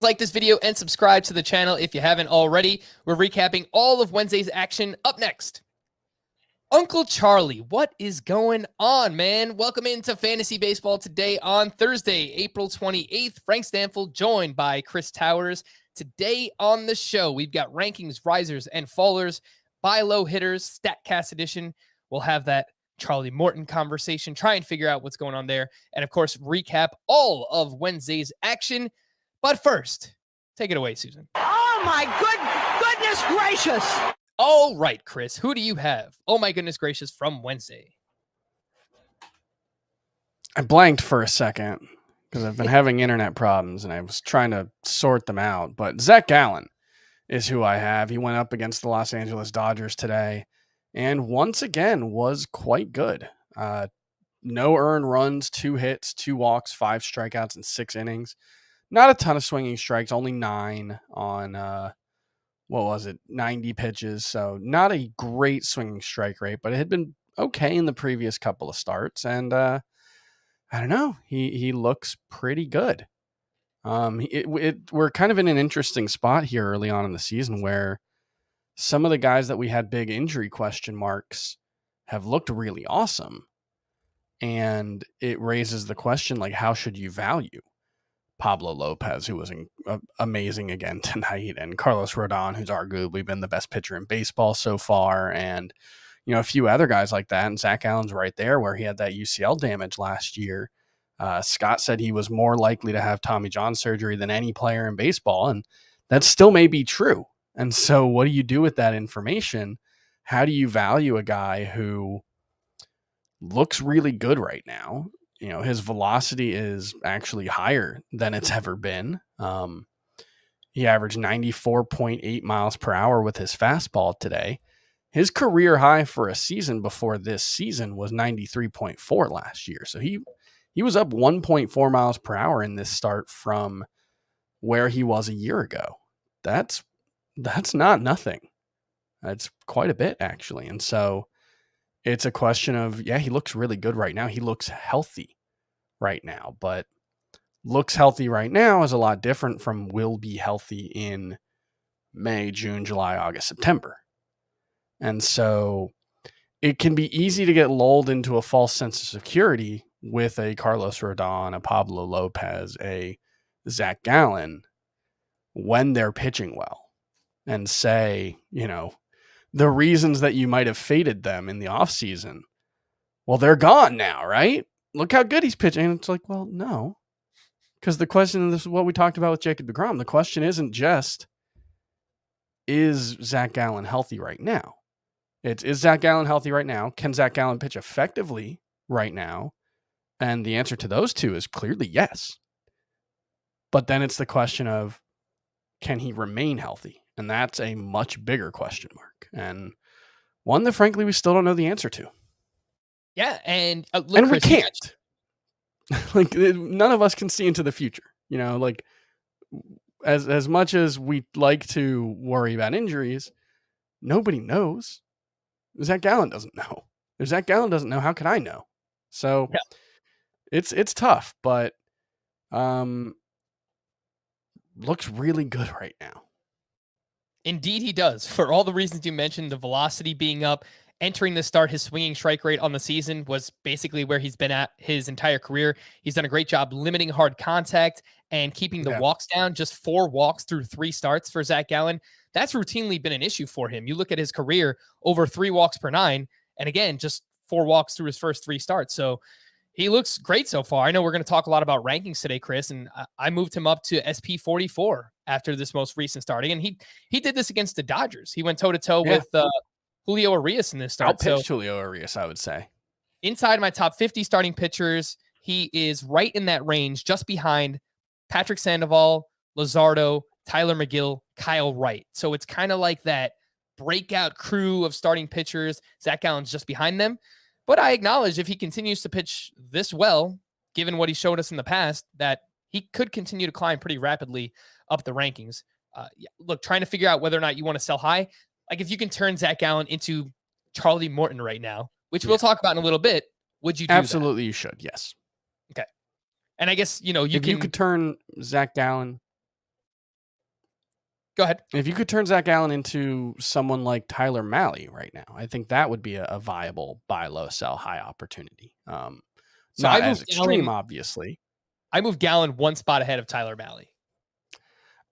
Like this video and subscribe to the channel if you haven't already. We're recapping all of Wednesday's action. Up next, Uncle Charlie, what is going on, man? Welcome into Fantasy Baseball today on Thursday, April 28th. Frank Stampfl joined by Chris Towers. Today on the show, we've got rankings, risers, and fallers, buy low hitters, StatCast edition. We'll have that Charlie Morton conversation, try and figure out what's going on there, and of course, recap all of Wednesday's action. But first, take it away, Susan. Oh my goodness gracious! All right, Chris, who do you have? Oh my goodness gracious from Wednesday. I blanked for a second because I've been having internet problems and I was trying to sort them out. But Zach Gallen is who I have. He went up against the Los Angeles Dodgers today and once again was quite good. No earned runs, 2 hits, 2 walks, 5 strikeouts in 6 innings. Not a ton of swinging strikes, only 9 on, 90 pitches. So not a great swinging strike rate, but it had been okay in the previous couple of starts. And I don't know, he looks pretty good. We're kind of in an interesting spot here early on in the season where some of the guys that we had big injury question marks have looked really awesome. And it raises the question, like, how should you value Pablo Lopez, who was amazing again tonight, and Carlos Rodon, who's arguably been the best pitcher in baseball so far, and a few other guys like that. And Zach Gallen's right there where he had that UCL damage last year. Scott said he was more likely to have Tommy John surgery than any player in baseball, and that still may be true. And so what do you do with that information? How do you value a guy who looks really good right now? His velocity is actually higher than it's ever been. He averaged 94.8 miles per hour with his fastball today. His career high for a season before this season was 93.4 last year. So he was up 1.4 miles per hour in this start from where he was a year ago. That's not nothing. That's quite a bit, actually. And so it's a question of, he looks really good right now. He looks healthy right now, but looks healthy right now is a lot different from will be healthy in May, June, July, August, September. And so it can be easy to get lulled into a false sense of security with a Carlos Rodon, a Pablo Lopez, a Zach Gallen when they're pitching well and say, the reasons that you might have faded them in the offseason, well, they're gone now, right? Look how good he's pitching. And it's like, well, no. Because the question, and this is what we talked about with Jacob deGrom, the question isn't just, is Zach Gallen healthy right now? It's, is Zach Gallen healthy right now? Can Zach Gallen pitch effectively right now? And the answer to those two is clearly yes. But then it's the question of, can he remain healthy? And that's a much bigger question mark, and one that, frankly, we still don't know the answer to. Yeah, and look, and Chris, we can't. Like, none of us can see into the future. Like, as much as we like to worry about injuries, nobody knows. Zach Gallen doesn't know. If Zach Gallen doesn't know, how can I know? So it's tough, but looks really good right now. Indeed, he does. For all the reasons you mentioned, the velocity being up, entering the start, his swinging strike rate on the season was basically where he's been at his entire career. He's done a great job limiting hard contact and keeping the walks down. Just 4 walks through 3 starts for Zach Gallen. That's routinely been an issue for him. You look at his career, over 3 walks per 9, and again, just 4 walks through his first 3 starts. So he looks great so far. I know we're going to talk a lot about rankings today, Chris, and I moved him up to SP 44 after this most recent starting. And he did this against the Dodgers. He went toe-to-toe with Julio Urias in this start. Outpitched Julio Urias, I would say. Inside my top 50 starting pitchers, he is right in that range, just behind Patrick Sandoval, Luzardo, Tyler McGill, Kyle Wright. So it's kind of like that breakout crew of starting pitchers. Zach Gallen's just behind them. But I acknowledge if he continues to pitch this well, given what he showed us in the past, that he could continue to climb pretty rapidly up the rankings. Look, trying to figure out whether or not you want to sell high. Like, if you can turn Zach Gallen into Charlie Morton right now, which we'll talk about in a little bit, would you do Absolutely, that? you should, yes. Okay. And I guess, you could turn Zach Gallen Go ahead. If you could turn Zach Gallen into someone like Tyler Mahle right now, I think that would be a viable buy low, sell high opportunity. So Not as extreme, obviously. I moved Gallen one spot ahead of Tyler Mahle.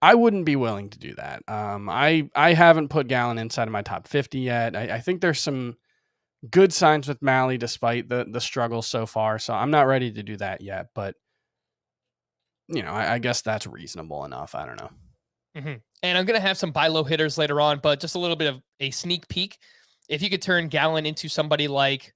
I wouldn't be willing to do that. I haven't put Gallen inside of my top 50 yet. I think there's some good signs with Mahle despite the struggles so far. So I'm not ready to do that yet. But, I guess that's reasonable enough. I don't know. Mm-hmm. And I'm going to have some buy low hitters later on, but just a little bit of a sneak peek. If you could turn Gallen into somebody like,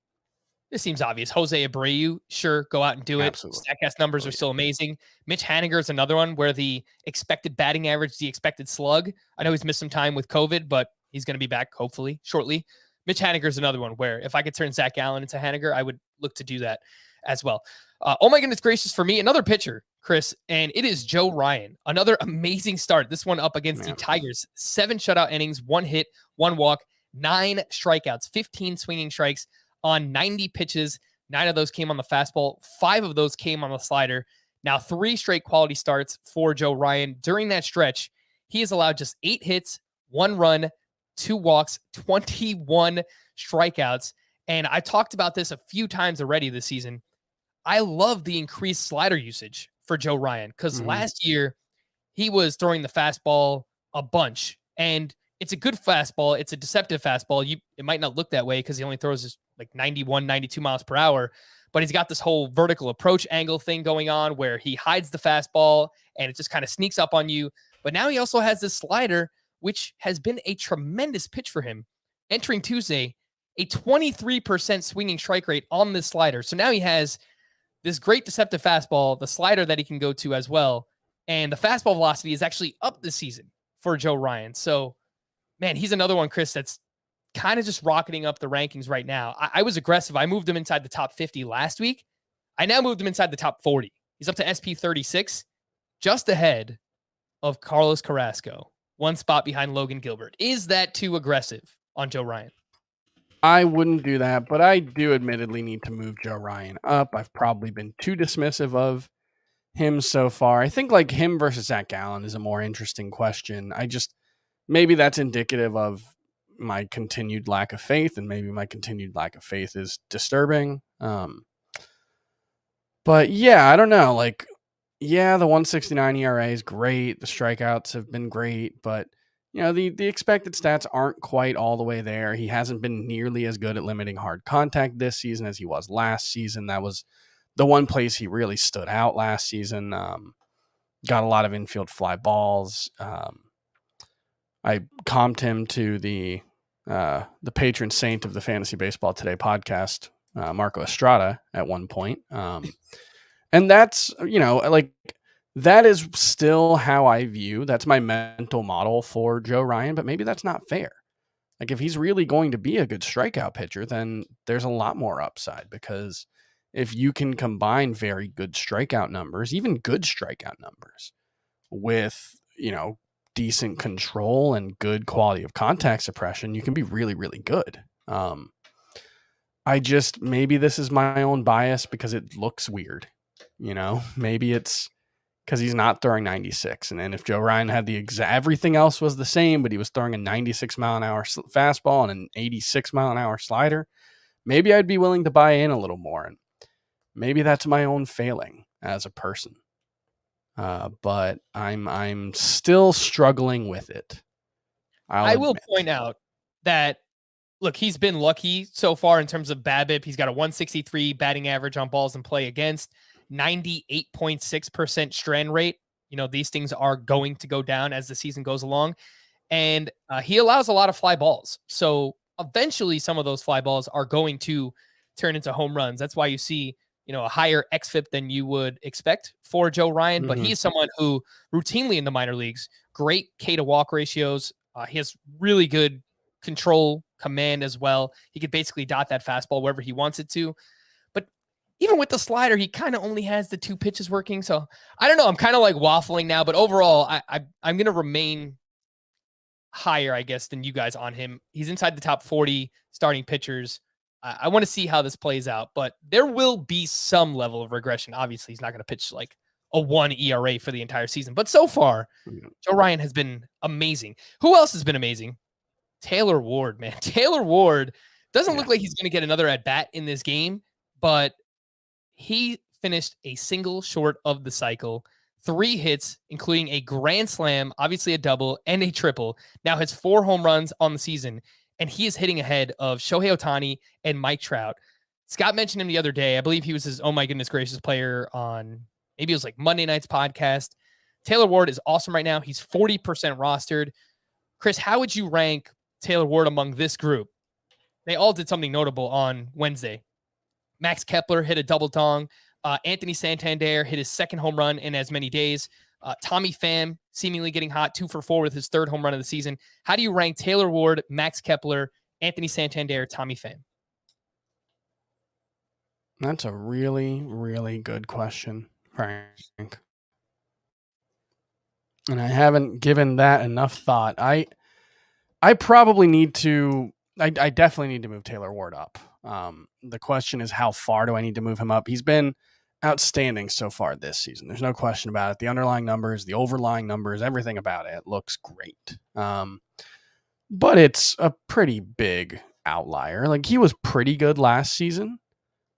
this seems obvious, Jose Abreu, sure, go out and do it. Absolutely. Statcast numbers are still amazing. Mitch Haniger is another one where the expected batting average, the expected slug, I know he's missed some time with COVID, but he's going to be back hopefully shortly. Mitch Haniger is another one where if I could turn Zach Gallen into Haniger, I would look to do that as well. Oh my goodness gracious, for me, another pitcher, Chris, and it is Joe Ryan. Another amazing start. This one up against the Tigers. 7 shutout innings, 1 hit, 1 walk, 9 strikeouts, 15 swinging strikes on 90 pitches. 9 of those came on the fastball. 5 of those came on the slider. Now 3 straight quality starts for Joe Ryan. During that stretch, he has allowed just 8 hits, 1 run, 2 walks, 21 strikeouts. And I talked about this a few times already this season. I love the increased slider usage for Joe Ryan because last year he was throwing the fastball a bunch, and it's a good fastball. It's a deceptive fastball. It might not look that way because he only throws like 91, 92 miles per hour, but he's got this whole vertical approach angle thing going on where he hides the fastball and it just kind of sneaks up on you. But now he also has this slider, which has been a tremendous pitch for him. Entering Tuesday, a 23% swinging strike rate on this slider. So now he has this great deceptive fastball, the slider that he can go to as well. And the fastball velocity is actually up this season for Joe Ryan. So, man, he's another one, Chris, that's kind of just rocketing up the rankings right now. I was aggressive. I moved him inside the top 50 last week. I now moved him inside the top 40. He's up to SP 36, just ahead of Carlos Carrasco, 1 spot behind Logan Gilbert. Is that too aggressive on Joe Ryan? I wouldn't do that, but I do admittedly need to move Joe Ryan up. I've probably been too dismissive of him so far. I think like him versus Zach Gallen is a more interesting question. Maybe that's indicative of my continued lack of faith, and maybe my continued lack of faith is disturbing. But yeah, I don't know. Like, yeah, the 169 ERA is great. The strikeouts have been great, but the expected stats aren't quite all the way there. He hasn't been nearly as good at limiting hard contact this season as he was last season. That was the one place he really stood out last season. Got a lot of infield fly balls. I comped him to the patron saint of the Fantasy Baseball Today podcast, Marco Estrada, at one point. And that's, that is still how I view. That's my mental model for Joe Ryan, but maybe that's not fair. Like, if he's really going to be a good strikeout pitcher, then there's a lot more upside, because if you can combine very good strikeout numbers, even good strikeout numbers, with, decent control and good quality of contact suppression, you can be really, really good. Maybe this is my own bias because it looks weird. Maybe it's because he's not throwing 96. And then if Joe Ryan had everything else was the same, but he was throwing a 96 mile an hour fastball and an 86 mile an hour slider, maybe I'd be willing to buy in a little more. And maybe that's my own failing as a person. But I'm still struggling with it. I will point out that, look, he's been lucky so far in terms of BABIP. He's got a 163 batting average on balls in play against, 98.6% strand rate. These things are going to go down as the season goes along. And he allows a lot of fly balls. So eventually some of those fly balls are going to turn into home runs. That's why you see, a higher xFIP than you would expect for Joe Ryan. But he is someone who routinely in the minor leagues, great K to walk ratios. He has really good control, command as well. He could basically dot that fastball wherever he wants it to. But even with the slider, he kind of only has the 2 pitches working. So I don't know. I'm kind of like waffling now, but overall, I'm going to remain higher, I guess, than you guys on him. He's inside the top 40 starting pitchers. I want to see how this plays out, but there will be some level of regression. Obviously, he's not going to pitch like a 1 ERA for the entire season. But so far, Joe Ryan has been amazing. Who else has been amazing? Taylor Ward, man. Taylor Ward doesn't look like he's going to get another at-bat in this game, but he finished a single short of the cycle, 3 hits, including a grand slam, obviously a double, and a triple. Now has 4 home runs on the season, and he is hitting ahead of Shohei Ohtani and Mike Trout. Scott mentioned him the other day. I believe he was his oh my goodness gracious player on, maybe it was like Monday night's podcast. Taylor Ward is awesome right now. He's 40% rostered. Chris, how would you rank Taylor Ward among this group? They all did something notable on Wednesday. Max Kepler hit a double dong. Anthony Santander hit his 2nd home run in as many days. Tommy Pham seemingly getting hot, 2 for 4 with his 3rd home run of the season. How do you rank Taylor Ward, Max Kepler, Anthony Santander, Tommy Pham? That's a really, really good question, Frank. And I haven't given that enough thought. I probably need to. I definitely need to move Taylor Ward up. The question is, how far do I need to move him up? He's been outstanding so far this season. There's no question about it. The underlying numbers, the overlying numbers, everything about it looks great. But it's a pretty big outlier. Like, he was pretty good last season.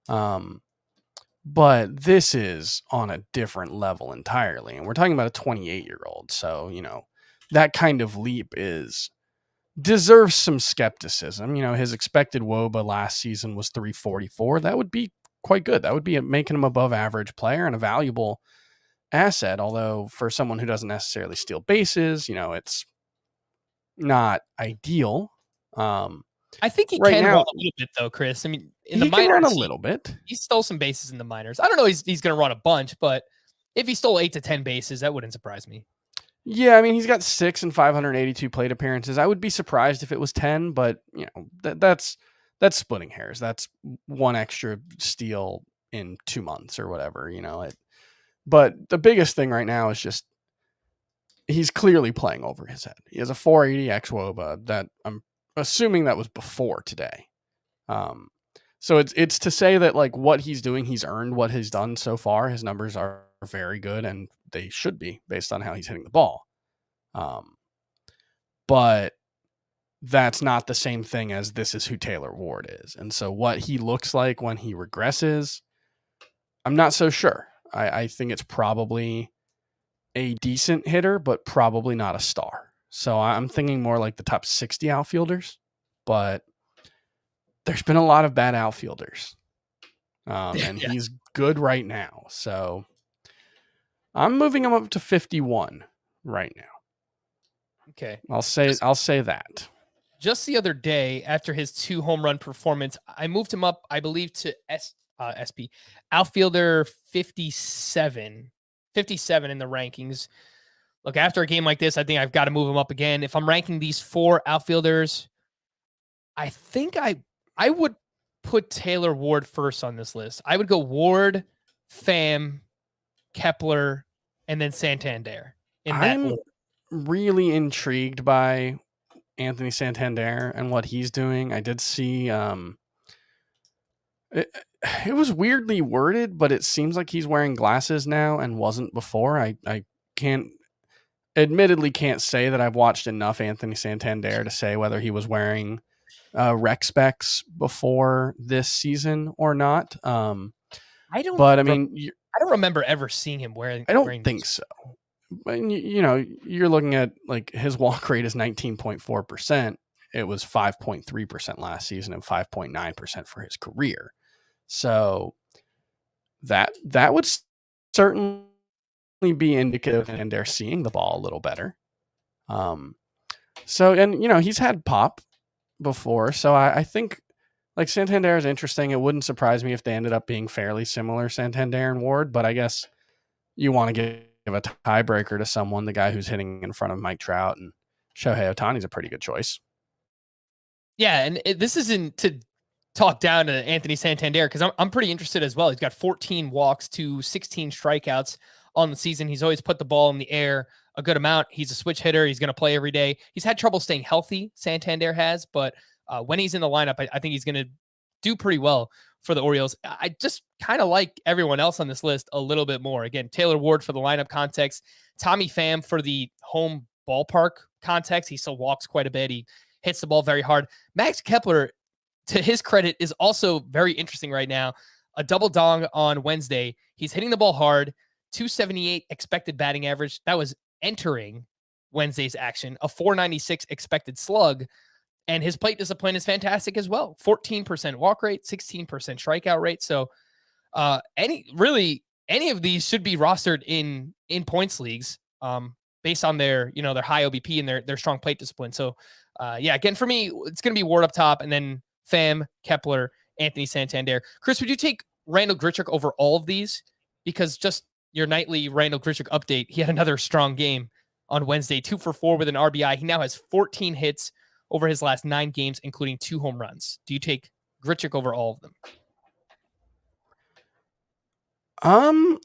But this is on a different level entirely. And we're talking about a 28-year-old. So, that kind of leap deserves some skepticism. His expected WOBA last season was 344. That would be quite good. That would be making him above average player and a valuable asset. Although for someone who doesn't necessarily steal bases, it's not ideal. I think he can run a little bit though, Chris. I mean, in the minors, he can run a little bit. He stole some bases in the minors. I don't know he's going to run a bunch, but if he stole 8 to 10 bases, that wouldn't surprise me. Yeah, I mean, he's got 6 and 582 plate appearances. I would be surprised if it was 10, but that's splitting hairs. That's 1 extra steal in 2 months or whatever, But the biggest thing right now is just he's clearly playing over his head. He has a 480 xWOBA that I'm assuming that was before today. So it's to say that like what he's doing, he's earned what he's done so far. His numbers are very good, and they should be based on how he's hitting the ball. But that's not the same thing as this is who Taylor Ward is. And so what he looks like when he regresses, I'm not so sure. I think it's probably a decent hitter, but probably not a star. So I'm thinking more like the top 60 outfielders, but there's been a lot of bad outfielders. And he's good right now. So I'm moving him up to 51 right now. Okay. I'll say that. Just the other day, after his 2 home run performance, I moved him up, I believe, to SP outfielder 57 in the rankings. Look, after a game like this, I think I've got to move him up again. If I'm ranking these 4 outfielders, I think I would put Taylor Ward first on this list. I would go Ward, Pham, Kepler, and then Santander. I'm really intrigued by Anthony Santander and what he's doing. I did see it was weirdly worded, but it seems like he's wearing glasses now and wasn't before. I admittedly can't say that I've watched enough Anthony Santander to say whether he was wearing rec specs before this season or not. I don't remember ever seeing him wearing. I don't think so. And you're looking at like his walk rate is 19.4%. It was 5.3% last season and 5.9% for his career. So that would certainly be indicative, and they're seeing the ball a little better. He's had pop before, so I think like Santander is interesting. It wouldn't surprise me if they ended up being fairly similar, Santander and Ward, but I guess you want to give a tiebreaker to someone, the guy who's hitting in front of Mike Trout, and Shohei Ohtani is a pretty good choice. Yeah, and this isn't to talk down to Anthony Santander because I'm pretty interested as well. He's got 14 walks to 16 strikeouts on the season. He's always put the ball in the air a good amount. He's a switch hitter. He's going to play every day. He's had trouble staying healthy, Santander has, but when he's in the lineup, I think he's going to do pretty well for the Orioles. I just kind of like everyone else on this list a little bit more. Again, Taylor Ward for the lineup context, Tommy Pham for the home ballpark context. He still walks quite a bit. He hits the ball very hard. Max Kepler, to his credit, is also very interesting right now. A double dong on Wednesday. He's hitting the ball hard, 278 expected batting average. That was entering Wednesday's action, a 496 expected slug. And his plate discipline is fantastic as well. 14% walk rate, 16% strikeout rate. So any of these should be rostered in points leagues based on their high OBP and their strong plate discipline. So again, for me, it's going to be Ward up top and then Pham, Kepler, Anthony Santander. Chris, would you take Randall Grichuk over all of these? Because just your nightly Randall Grichuk update, he had another strong game on Wednesday, 2 for 4 with an RBI. He now has 14 hits over his last 9 games, including 2 home runs. Do you take Grichuk over all of them?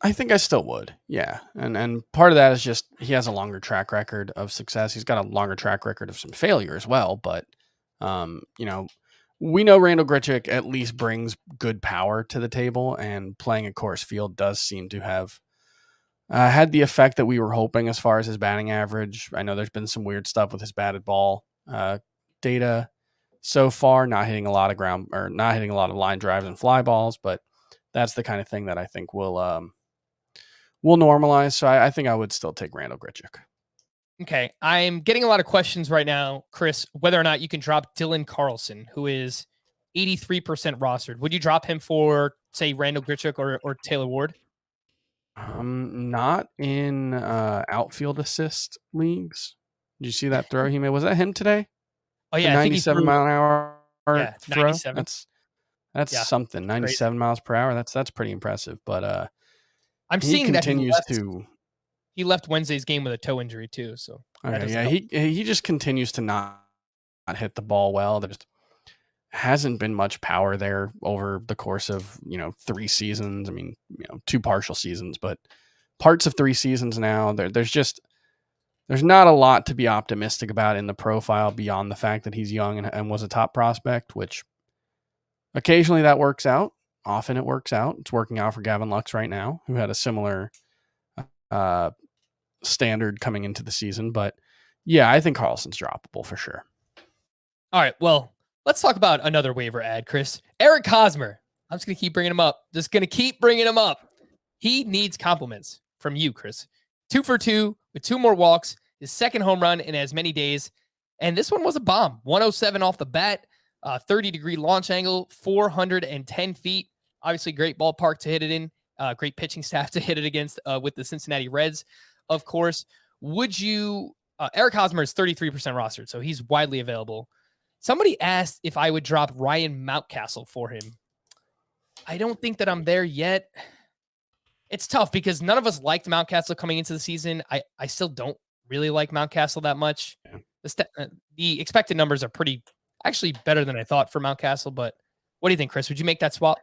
I think I still would. Yeah. And part of that is just he has a longer track record of success. He's got a longer track record of some failure as well. But, we know Randall Grichuk at least brings good power to the table, and playing at Coors Field does seem to have had the effect that we were hoping as far as his batting average. I know there's been some weird stuff with his batted ball data so far, not hitting a lot of line drives and fly balls, but that's the kind of thing that I think will normalize. So I think I would still take Randall Grichuk. Okay. I'm getting a lot of questions right now, Chris, whether or not you can drop Dylan Carlson, who is 83% rostered. Would you drop him for, say, Randall Grichuk or Taylor Ward? Not in outfield assist leagues. Did you see that throw he made? Was that him today? Oh yeah, 97 mile an hour throw. 97. That's something. 97 miles per hour. That's pretty impressive. But I'm seeing that he left Wednesday's game with a toe injury too. So he just continues to not hit the ball well. There just hasn't been much power there over the course of 3 seasons. I mean 2 partial seasons, but parts of 3 seasons now. There's not a lot to be optimistic about in the profile beyond the fact that he's young and was a top prospect, which occasionally that works out. Often it works out. It's working out for Gavin Lux right now, who had a similar standard coming into the season. But yeah, I think Carlson's droppable for sure. All right, well, let's talk about another waiver ad, Chris. Eric Hosmer. I'm just going to keep bringing him up. He needs compliments from you, Chris. 2 for 2 with 2 more walks, his second home run in as many days. And this one was a bomb. 107 off the bat, 30-degree launch angle, 410 feet. Obviously, great ballpark to hit it in. Great pitching staff to hit it against with the Cincinnati Reds, of course. Would you... Eric Hosmer is 33% rostered, so he's widely available. Somebody asked if I would drop Ryan Mountcastle for him. I don't think that I'm there yet. It's tough because none of us liked Mountcastle coming into the season. I still don't really like Mountcastle that much. Yeah. The expected numbers are actually better than I thought for Mountcastle, but what do you think, Chris? Would you make that swap?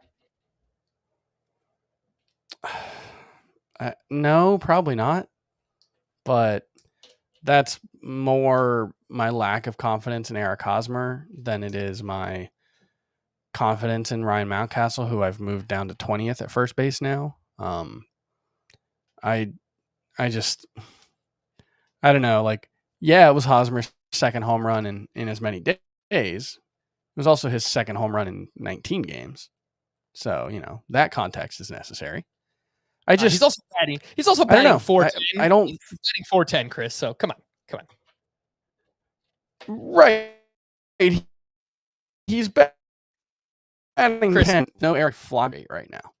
No, probably not. But that's more my lack of confidence in Eric Hosmer than it is my confidence in Ryan Mountcastle, who I've moved down to 20th at first base now. I don't know. Like, yeah, it was Hosmer's second home run in as many days. It was also his second home run in 19 games. So, that context is necessary. He's also batting 410. He's batting 410, Chris. So come on. Right. He's batting Chris, 10. No Eric Flybait right now.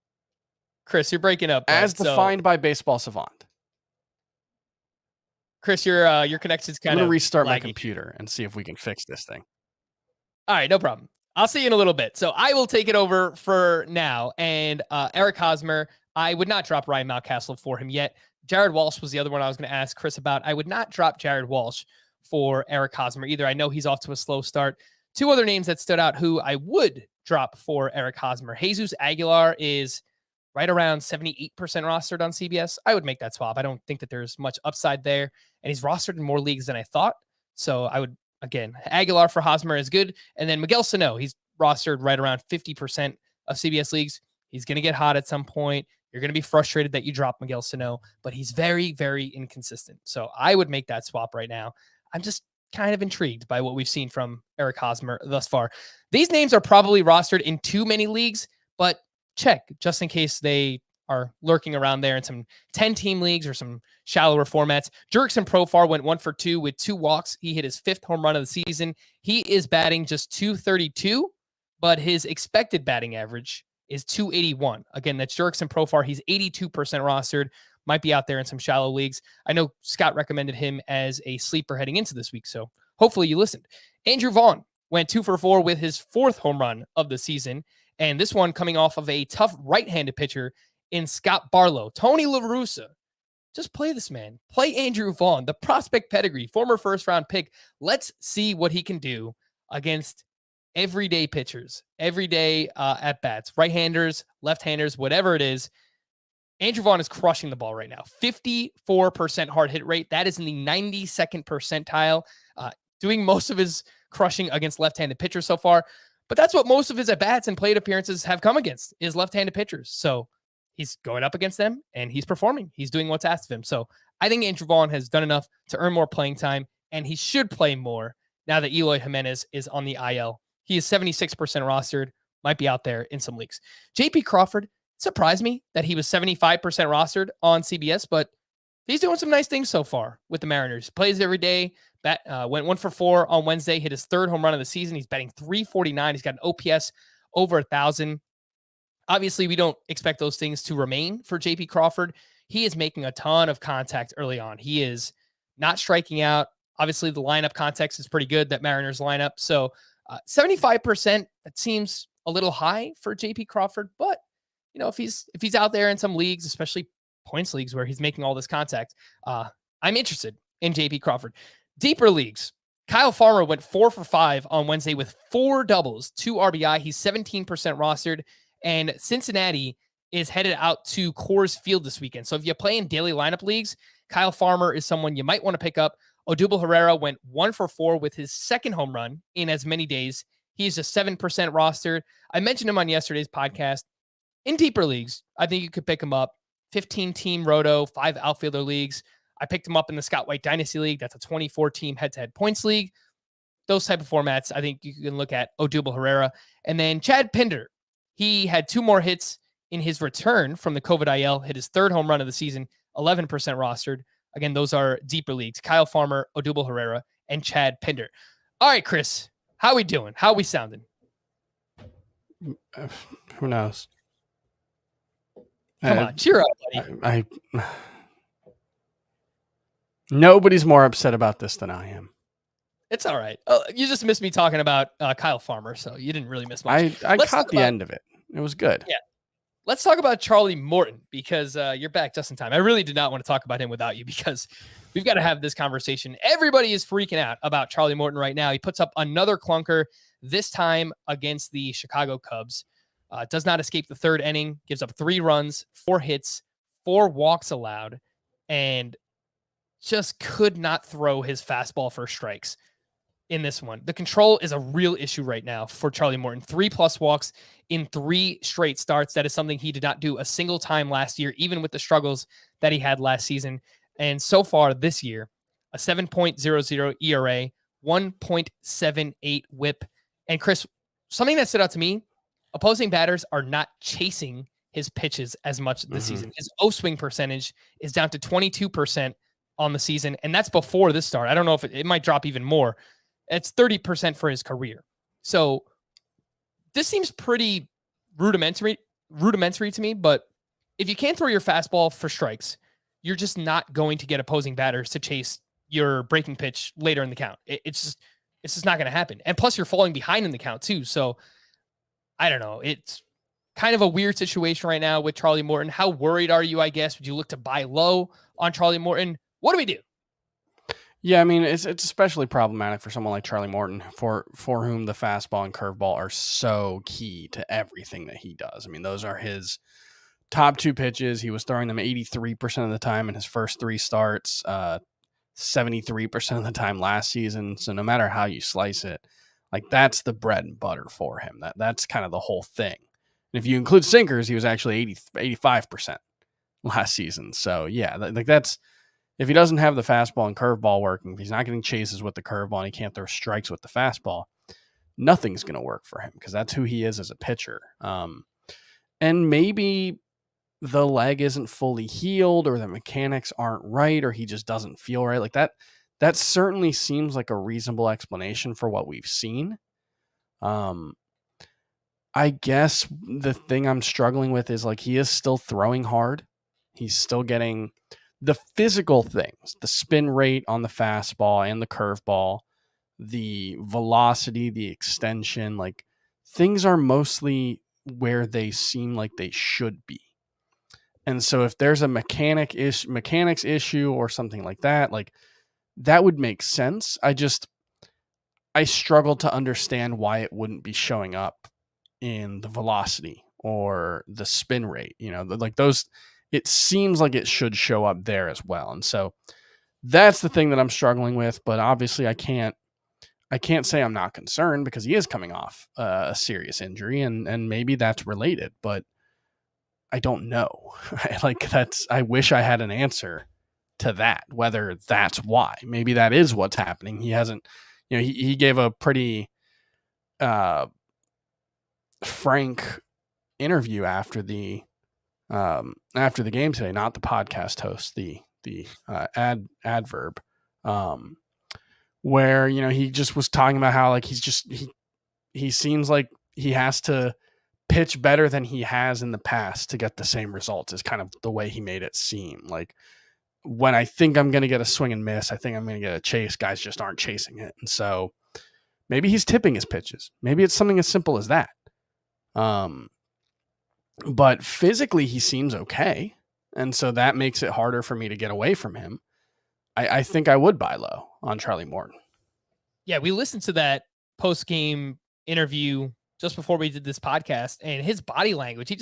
Chris, you're breaking up. As defined by Baseball Savant. Chris, your connection's kind of... I'm going to restart laggy. my computer and see if we can fix this thing. All right, no problem. I'll see you in a little bit. So I will take it over for now. And Eric Hosmer, I would not drop Ryan Mountcastle for him yet. Jared Walsh was the other one I was going to ask Chris about. I would not drop Jared Walsh for Eric Hosmer either. I know he's off to a slow start. 2 other names that stood out who I would drop for Eric Hosmer. Jesus Aguilar is right around 78% rostered on CBS. I would make that swap. I don't think that there's much upside there. And he's rostered in more leagues than I thought. So I would, again, Aguilar for Hosmer is good. And then Miguel Sano, he's rostered right around 50% of CBS leagues. He's going to get hot at some point. You're going to be frustrated that you dropped Miguel Sano, but he's very, very inconsistent. So I would make that swap right now. I'm just kind of intrigued by what we've seen from Eric Hosmer thus far. These names are probably rostered in too many leagues, but check just in case they are lurking around there in some 10-team leagues or some shallower formats. Jurickson Profar went 1 for 2 with 2 walks. He hit his 5th home run of the season. He is batting just .232, but his expected batting average is .281. Again, that's Jurickson Profar. He's 82% rostered. Might be out there in some shallow leagues. I know Scott recommended him as a sleeper heading into this week, so hopefully you listened. Andrew Vaughn went 2 for 4 with his 4th home run of the season, and this one coming off of a tough right-handed pitcher in Scott Barlow. Tony La Russa, just play this man. Play Andrew Vaughn, the prospect pedigree, former first-round pick. Let's see what he can do against everyday pitchers, everyday at-bats, right-handers, left-handers, whatever it is. Andrew Vaughn is crushing the ball right now. 54% hard hit rate. That is in the 92nd percentile. Doing most of his crushing against left-handed pitchers so far. But that's what most of his at-bats and plate appearances have come against, is left-handed pitchers. So he's going up against them, and he's performing. He's doing what's asked of him. So I think Andrew Vaughn has done enough to earn more playing time, and he should play more now that Eloy Jimenez is on the IL. He is 76% rostered, might be out there in some leagues. JP Crawford surprised me that he was 75% rostered on CBS, but he's doing some nice things so far with the Mariners. Plays every day. Went 1 for 4 on Wednesday, hit his 3rd home run of the season. He's batting .349. He's got an OPS over 1,000. Obviously, we don't expect those things to remain for JP Crawford. He is making a ton of contact early on. He is not striking out. Obviously, the lineup context is pretty good, that Mariners lineup. So 75%, that seems a little high for JP Crawford. But, you know, if he's out there in some leagues, especially points leagues where he's making all this contact, I'm interested in JP Crawford. Deeper leagues, Kyle Farmer went 4 for 5 on Wednesday with 4 doubles, 2 RBI. He's 17% rostered. And Cincinnati is headed out to Coors Field this weekend. So if you play in daily lineup leagues, Kyle Farmer is someone you might want to pick up. Odubel Herrera went 1 for 4 with his 2nd home run in as many days. He's just 7% rostered. I mentioned him on yesterday's podcast. In deeper leagues, I think you could pick him up. 15-team roto, 5 outfielder leagues. I picked him up in the Scott White Dynasty League. That's a 24-team head-to-head points league. Those type of formats, I think you can look at Odubel Herrera. And then Chad Pinder. He had 2 more hits in his return from the COVID IL, hit his 3rd home run of the season, 11% rostered. Again, those are deeper leagues. Kyle Farmer, Odubel Herrera, and Chad Pinder. All right, Chris, how we doing? How we sounding? Who knows? Come on, cheer up, buddy. Nobody's more upset about this than I am. It's all right. You just missed me talking about Kyle Farmer, so you didn't really miss much. I caught the end of it. It was good. Yeah. Let's talk about Charlie Morton, because you're back just in time. I really did not want to talk about him without you, because we've got to have this conversation. Everybody is freaking out about Charlie Morton right now. He puts up another clunker, this time against the Chicago Cubs. Does not escape the 3rd inning, gives up 3 runs, 4 hits, 4 walks allowed, and just could not throw his fastball for strikes in this one. The control is a real issue right now for Charlie Morton. 3+ walks in 3 straight starts. That is something he did not do a single time last year, even with the struggles that he had last season. And so far this year, a 7.00 ERA, 1.78 whip. And Chris, something that stood out to me, opposing batters are not chasing his pitches as much this season. His O-swing percentage is down to 22% on the season, and that's before this start. I don't know if it might drop even more. It's 30% for his career. So this seems pretty rudimentary to me, but if you can't throw your fastball for strikes, you're just not going to get opposing batters to chase your breaking pitch later in the count. It's just not going to happen. And plus you're falling behind in the count too. So I don't know. It's kind of a weird situation right now with Charlie Morton. How worried are you, I guess? Would you look to buy low on Charlie Morton? What do we do? Yeah, I mean, it's especially problematic for someone like Charlie Morton, for whom the fastball and curveball are so key to everything that he does. I mean, those are his top 2 pitches. He was throwing them 83% of the time in his first 3 starts, 73% of the time last season. So no matter how you slice it, like, that's the bread and butter for him. That's kind of the whole thing. And if you include sinkers, he was actually 85% last season. So yeah, that's, if he doesn't have the fastball and curveball working, if he's not getting chases with the curveball and he can't throw strikes with the fastball, nothing's going to work for him because that's who he is as a pitcher. And maybe the leg isn't fully healed or the mechanics aren't right or he just doesn't feel right. Like that certainly seems like a reasonable explanation for what we've seen. I guess the thing I'm struggling with is like he is still throwing hard. He's still getting the physical things, the spin rate on the fastball and the curveball, the velocity, the extension, like things are mostly where they seem like they should be. And so if there's a mechanics issue or something like that, like that would make sense. I struggle to understand why it wouldn't be showing up in the velocity or the spin rate, like those, it seems like it should show up there as well. And so that's the thing that I'm struggling with, but obviously I can't say I'm not concerned because he is coming off a serious injury and maybe that's related, but I don't know. I wish I had an answer to that, whether that's why. Maybe that is what's happening. He hasn't, he gave a pretty frank interview after the game today, not the podcast host, the adverb, where, he just was talking about how like he seems like he has to pitch better than he has in the past to get the same results, is kind of the way he made it seem. Like when I think I'm going to get a swing and miss, I think I'm going to get a chase, guys just aren't chasing it. And so maybe he's tipping his pitches. Maybe it's something as simple as that. But physically he seems okay. And so that makes it harder for me to get away from him. I think I would buy low on Charlie Morton. Yeah, we listened to that post-game interview just before we did this podcast, and his body language,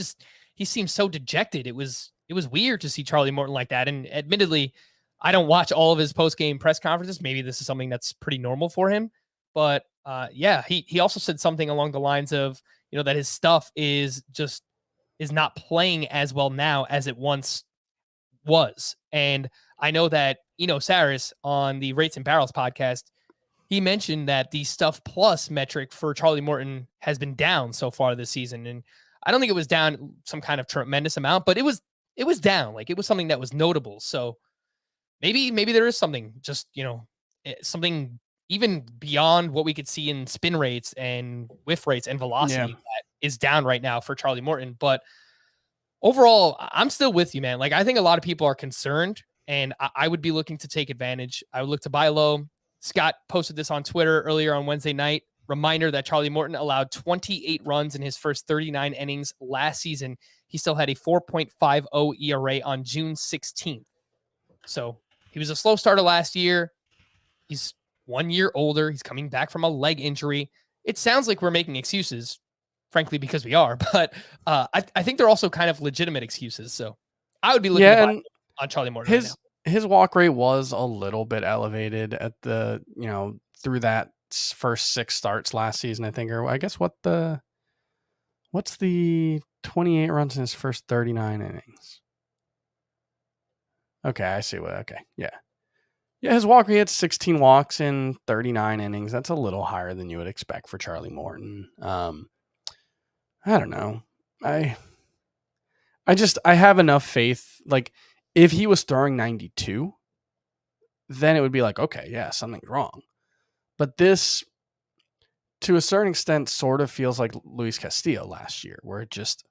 he seemed so dejected. It was weird to see Charlie Morton like that. And admittedly, I don't watch all of his post-game press conferences. Maybe this is something that's pretty normal for him. But he also said something along the lines of, that his stuff is not playing as well now as it once was. And I know that Saris on the Rates and Barrels podcast, he mentioned that the stuff plus metric for Charlie Morton has been down so far this season. And I don't think it was down some kind of tremendous amount, but it was down. Like it was something that was notable. So maybe there is something, just, something even beyond what we could see in spin rates and whiff rates and velocity that is down right now for Charlie Morton. But overall, I'm still with you, man. Like I think a lot of people are concerned, and I would be looking to take advantage. I would look to buy low. Scott posted this on Twitter earlier on Wednesday night. Reminder that Charlie Morton allowed 28 runs in his first 39 innings last season. He still had a 4.50 ERA on June 16th. So he was a slow starter last year. He's 1 year older. He's coming back from a leg injury. It sounds like we're making excuses, frankly, because we are, but I think they're also kind of legitimate excuses. So I would be looking to buy on Charlie Morton right now. His walk rate was a little bit elevated at the, through that first 6 starts last season, I think, or I guess what's the 28 runs in his first 39 innings? Okay, I see yeah. Yeah, his walk rate had 16 walks in 39 innings. That's a little higher than you would expect for Charlie Morton. I don't know. I have enough faith. Like if he was throwing 92, then it would be like, okay, yeah, something's wrong. But this, to a certain extent, sort of feels like Luis Castillo last year, where it just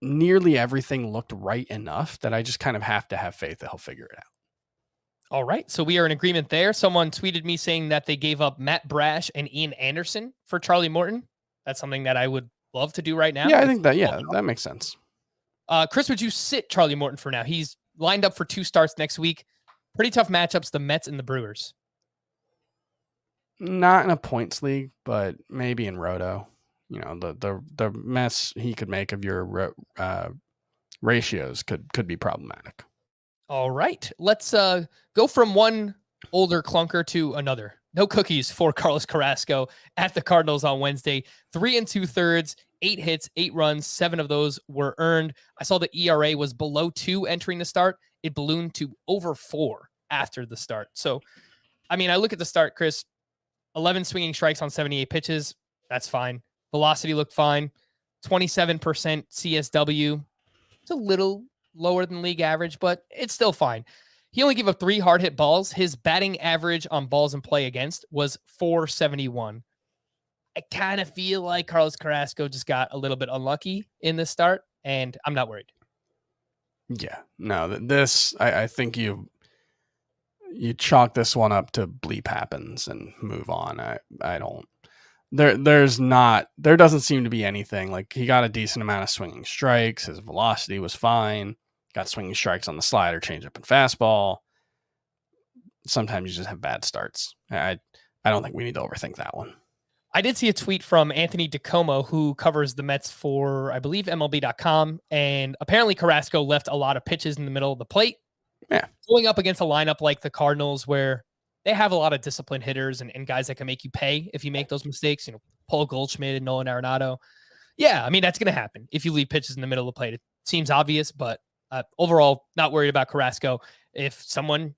nearly everything looked right enough that I just kind of have to have faith that he'll figure it out. All right. So we are in agreement there. Someone tweeted me saying that they gave up Matt Brash and Ian Anderson for Charlie Morton. That's something that I would love to do right now. Yeah, I think that makes sense. Chris, would you sit Charlie Morton for now? He's lined up for 2 starts next week. Pretty tough matchups, the Mets and the Brewers. Not in a points league, but maybe in Roto. The mess he could make of your ratios could be problematic. All right. Let's go from one older clunker to another. No cookies for Carlos Carrasco at the Cardinals on Wednesday. 3 2/3 8 hits, 8 runs, 7 of those were earned. I saw the ERA was below 2 entering the start. It ballooned to over 4 after the start. So, I mean, I look at the start, Chris, 11 swinging strikes on 78 pitches. That's fine. Velocity looked fine. 27% CSW. It's a little lower than league average, but it's still fine. He only gave up 3 hard hit balls. His batting average on balls in play against was .471. I kind of feel like Carlos Carrasco just got a little bit unlucky in this start, and I'm not worried. Yeah, no, this, I think you chalk this one up to bleep happens and move on. I don't, there doesn't seem to be anything. Like, he got a decent amount of swinging strikes. His velocity was fine. Got swinging strikes on the slider, changeup, and fastball. Sometimes you just have bad starts. I don't think we need to overthink that one. I did see a tweet from Anthony DiComo, who covers the Mets for, I believe, MLB.com. And apparently Carrasco left a lot of pitches in the middle of the plate. Yeah. Going up against a lineup like the Cardinals, where they have a lot of disciplined hitters and guys that can make you pay if you make those mistakes. You know, Paul Goldschmidt and Nolan Arenado. Yeah, I mean, that's going to happen if you leave pitches in the middle of the plate. It seems obvious, but overall, not worried about Carrasco. If someone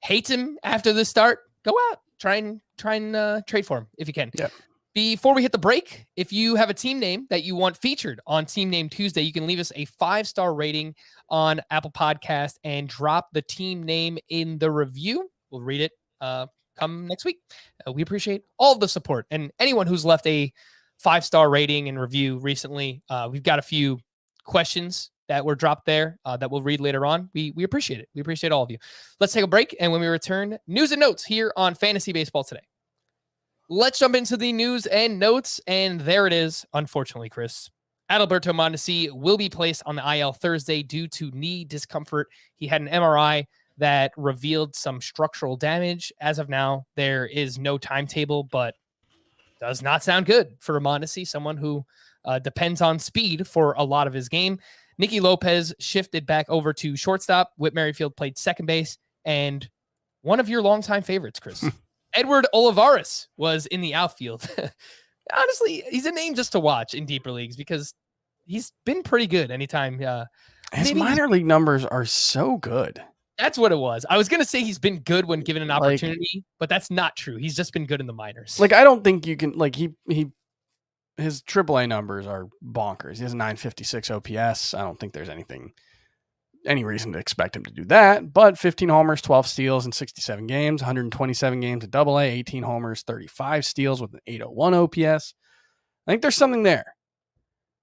hates him after the start, go out. Try and trade for him if you can. Yeah. Before we hit the break, if you have a team name that you want featured on Team Name Tuesday, you can leave us a 5-star rating on Apple Podcast and drop the team name in the review. We'll read it come next week. We appreciate all of the support, and anyone who's left a 5-star rating and review recently. We've got a few questions that were dropped there that we'll read later on. We appreciate it. We appreciate all of you. Let's take a break, and when we return, news and notes here on Fantasy Baseball Today. Let's jump into the news and notes, and there it is, unfortunately, Chris. Adalberto Mondesi will be placed on the IL Thursday due to knee discomfort. He had an MRI that revealed some structural damage. As of now, there is no timetable, but does not sound good for Mondesi, someone who depends on speed for a lot of his game. Nicky Lopez shifted back over to shortstop. Whit Merrifield played second base. And one of your longtime favorites, Chris, Edward Olivares was in the outfield. Honestly, he's a name just to watch in deeper leagues because he's been pretty good anytime. His minor league numbers are so good. That's what it was. I was going to say he's been good when given an opportunity, but that's not true. He's just been good in the minors. Like, I don't think you can, like, his AAA numbers are bonkers. He has a 956 OPS. I don't think there's any reason to expect him to do that, but 15 homers, 12 steals in 67 games, 127 games at AA, 18 homers, 35 steals with an 801 OPS. I think there's something there.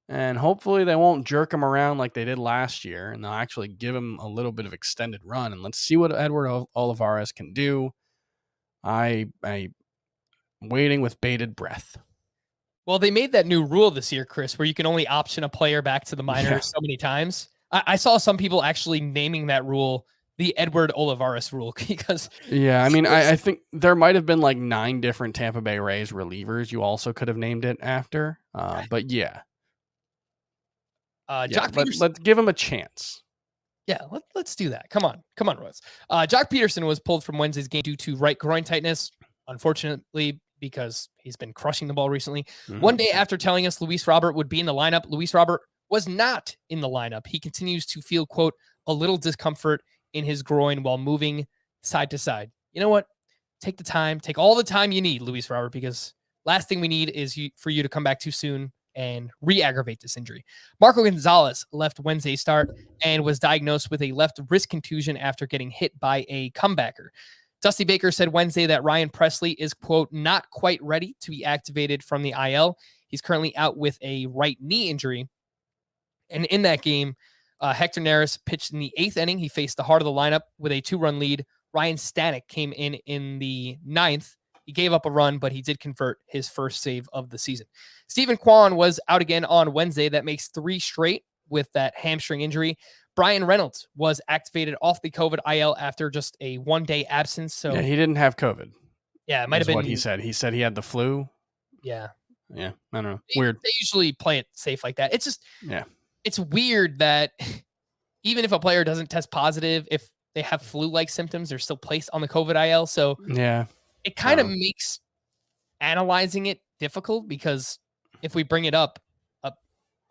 And hopefully they won't jerk him around like they did last year, and they'll actually give him a little bit of extended run. And let's see what Edward Olivares can do. I'm waiting with bated breath. Well, they made that new rule this year, Chris, where you can only option a player back to the minors so many times. I saw some people actually naming that rule the Edward Olivares rule because... Yeah, I mean, I think there might have been like 9 different Tampa Bay Rays relievers you also could have named it after. But yeah. Jock Peterson. Let's give him a chance. Yeah, let's do that. Come on, Royals. Jock Peterson was pulled from Wednesday's game due to right groin tightness, unfortunately, because he's been crushing the ball recently. Mm-hmm. One day after telling us Luis Robert would be in the lineup, Luis Robert was not in the lineup. He continues to feel, quote, a little discomfort in his groin while moving side to side. You know what? Take all the time you need, Luis Robert, because last thing we need is for you to come back too soon and re-aggravate this injury. Marco Gonzalez left Wednesday's start and was diagnosed with a left wrist contusion after getting hit by a comebacker. Dusty Baker said Wednesday that Ryan Presley is, quote, not quite ready to be activated from the IL. He's currently out with a right knee injury. And in that game, Hector Neris pitched in the 8th inning. He faced the heart of the lineup with a 2-run lead. Ryan Stanek came in the 9th. He gave up a run, but he did convert his first save of the season. Stephen Kwan was out again on Wednesday. That makes 3 straight with that hamstring injury. Brian Reynolds was activated off the COVID IL after just a 1-day absence. So yeah, he didn't have COVID. Yeah, it might have been what he said. He said he had the flu. Yeah. Yeah, I don't know. Weird. They usually play it safe like that. It's just, yeah, it's weird that even if a player doesn't test positive, if they have flu-like symptoms, they're still placed on the COVID IL. So yeah, it kind of makes analyzing it difficult because if we bring it up,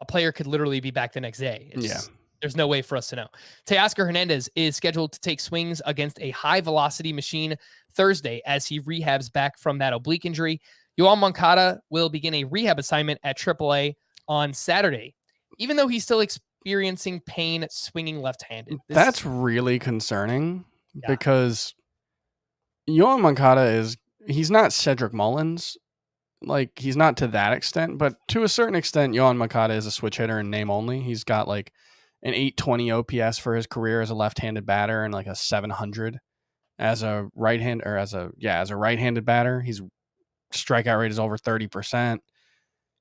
a player could literally be back the next day. Yeah. There's no way for us to know. Teoscar Hernandez is scheduled to take swings against a high-velocity machine Thursday as he rehabs back from that oblique injury. Yoan Moncada will begin a rehab assignment at AAA on Saturday, even though he's still experiencing pain swinging left-handed. That's really concerning because Yoan Moncada he's not Cedric Mullins. Like, he's not to that extent, but to a certain extent, Yoan Moncada is a switch hitter in name only. He's got like an 820 OPS for his career as a left-handed batter and like a 700 as a right-handed batter. His strikeout rate is over 30%.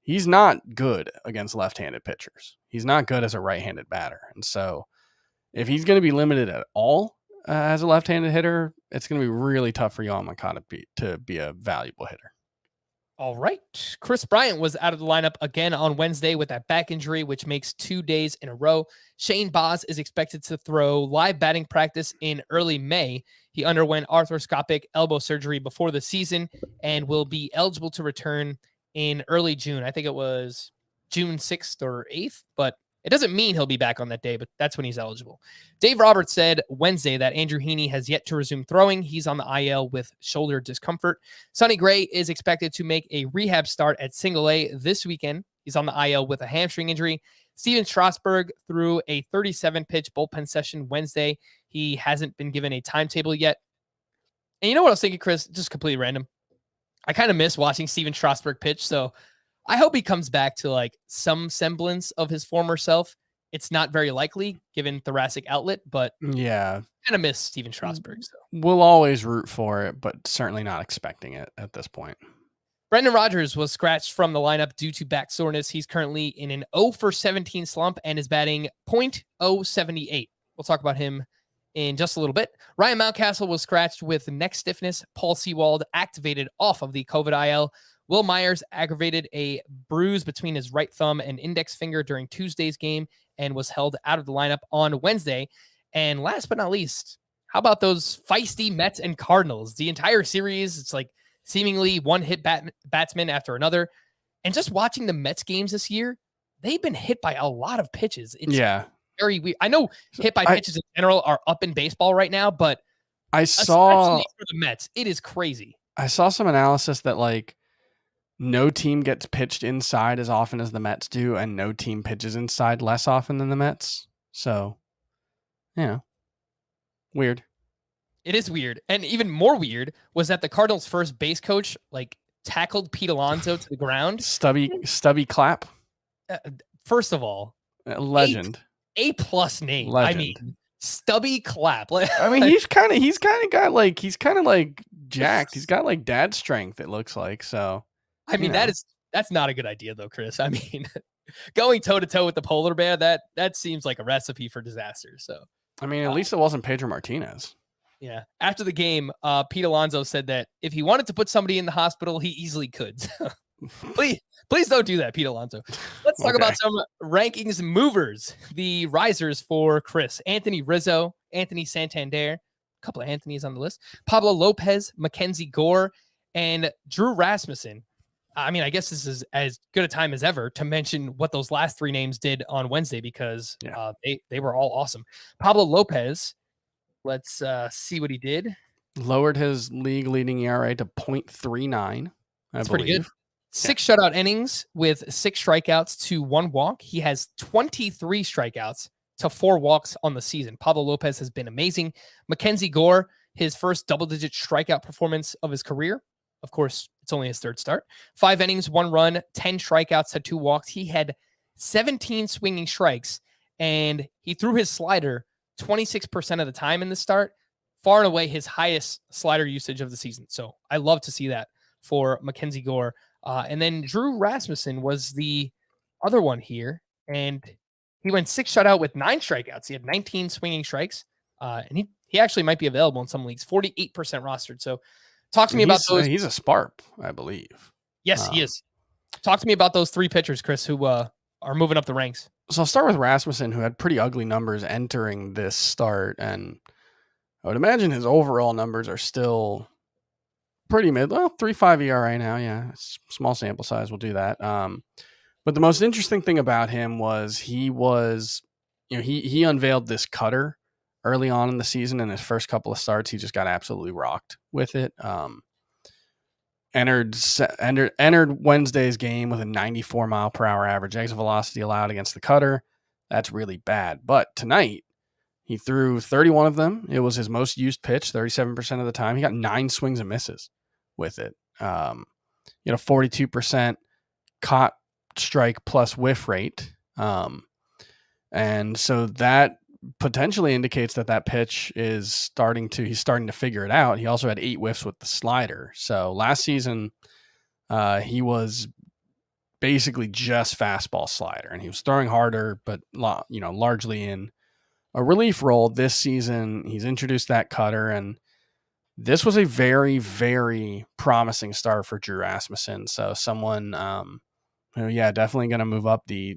He's not good against left-handed pitchers. He's not good as a right-handed batter. And so if he's going to be limited at all as a left-handed hitter, it's going to be really tough for Yoan Moncada to be a valuable hitter. All right. Chris Bryant was out of the lineup again on Wednesday with that back injury, which makes 2 days in a row. Shane Baz is expected to throw live batting practice in early May. He underwent arthroscopic elbow surgery before the season and will be eligible to return in early June. I think it was June 6th or 8th, but it doesn't mean he'll be back on that day, but that's when he's eligible. Dave Roberts said Wednesday that Andrew Heaney has yet to resume throwing. He's on the IL with shoulder discomfort. Sonny Gray is expected to make a rehab start at Single A this weekend. He's on the IL with a hamstring injury. Steven Strasburg threw a 37-pitch bullpen session Wednesday. He hasn't been given a timetable yet. And you know what I was thinking, Chris? Just completely random. I kind of miss watching Steven Strasburg pitch, so I hope he comes back to like some semblance of his former self. It's not very likely given thoracic outlet, but yeah, kind of miss Steven Strasburg. So we'll always root for it, but certainly not expecting it at this point. Brendan Rodgers was scratched from the lineup due to back soreness. He's currently in an 0 for 17 slump and is batting .078. We'll talk about him in just a little bit. Ryan Mountcastle was scratched with neck stiffness. Paul Sewald activated off of the COVID IL. Will Myers aggravated a bruise between his right thumb and index finger during Tuesday's game and was held out of the lineup on Wednesday. And last but not least, how about those feisty Mets and Cardinals? The entire series, it's like seemingly one hit batsman after another. And just watching the Mets games this year, they've been hit by a lot of pitches. It's very weird. I know hit by pitches in general are up in baseball right now, but especially for the Mets, it is crazy. I saw some analysis that like no team gets pitched inside as often as the Mets do, and no team pitches inside less often than the Mets. So, weird. It is weird. And even more weird was that the Cardinals' first base coach like tackled Pete Alonso to the ground. Stubby Clapp. First of all, legend. A+ name. Legend. I mean, Stubby Clapp. I mean, he's kind of jacked. He's got like dad strength, it looks like. So I mean, that's not a good idea though, Chris. I mean, going toe to toe with the polar bear, that seems like a recipe for disaster. So I mean, at least it wasn't Pedro Martinez. Yeah. After the game, Pete Alonso said that if he wanted to put somebody in the hospital, he easily could. Please don't do that, Pete Alonso. Let's talk about some rankings movers. The risers for Chris: Anthony Rizzo, Anthony Santander, a couple of Anthony's on the list, Pablo Lopez, Mackenzie Gore, and Drew Rasmussen. I mean, I guess this is as good a time as ever to mention what those last three names did on Wednesday because they were all awesome. Pablo Lopez, let's see what he did. Lowered his league leading ERA to .39. That's pretty good. 6 shutout innings with 6 strikeouts to 1 walk. He has 23 strikeouts to 4 walks on the season. Pablo Lopez has been amazing. Mackenzie Gore, his first double-digit strikeout performance of his career. Of course, it's only his third start. 5 innings, 1 run, 10 strikeouts to 2 walks. He had 17 swinging strikes, and he threw his slider 26% of the time in the start, far and away his highest slider usage of the season. So I love to see that for Mackenzie Gore. And then Drew Rasmussen was the other one here, and he went 6 shutout with 9 strikeouts. He had 19 swinging strikes, and he actually might be available in some leagues, 48% rostered. So talk to me about those. He's a Sparp, I believe. Yes, he is. Talk to me about those 3 pitchers, Chris, who are moving up the ranks. So I'll start with Rasmussen, who had pretty ugly numbers entering this start, and I would imagine his overall numbers are still pretty mid. Well, 3.5 ERA now, yeah. Small sample size will do that. But But the most interesting thing about him was he unveiled this cutter early on in the season. In his first couple of starts, he just got absolutely rocked with it. Entered Wednesday's game with a 94 mile per hour average exit velocity allowed against the cutter. That's really bad. But tonight, he threw 31 of them. It was his most used pitch, 37% of the time. He got 9 swings and misses with it. 42% caught strike plus whiff rate. And so that potentially indicates that pitch is he's starting to figure it out. He also had 8 whiffs with the slider. So last season, he was basically just fastball slider, and he was throwing harder, but largely in a relief role. This season, he's introduced that cutter, and this was a very, very promising start for Drew Rasmussen. So someone, definitely going to move up the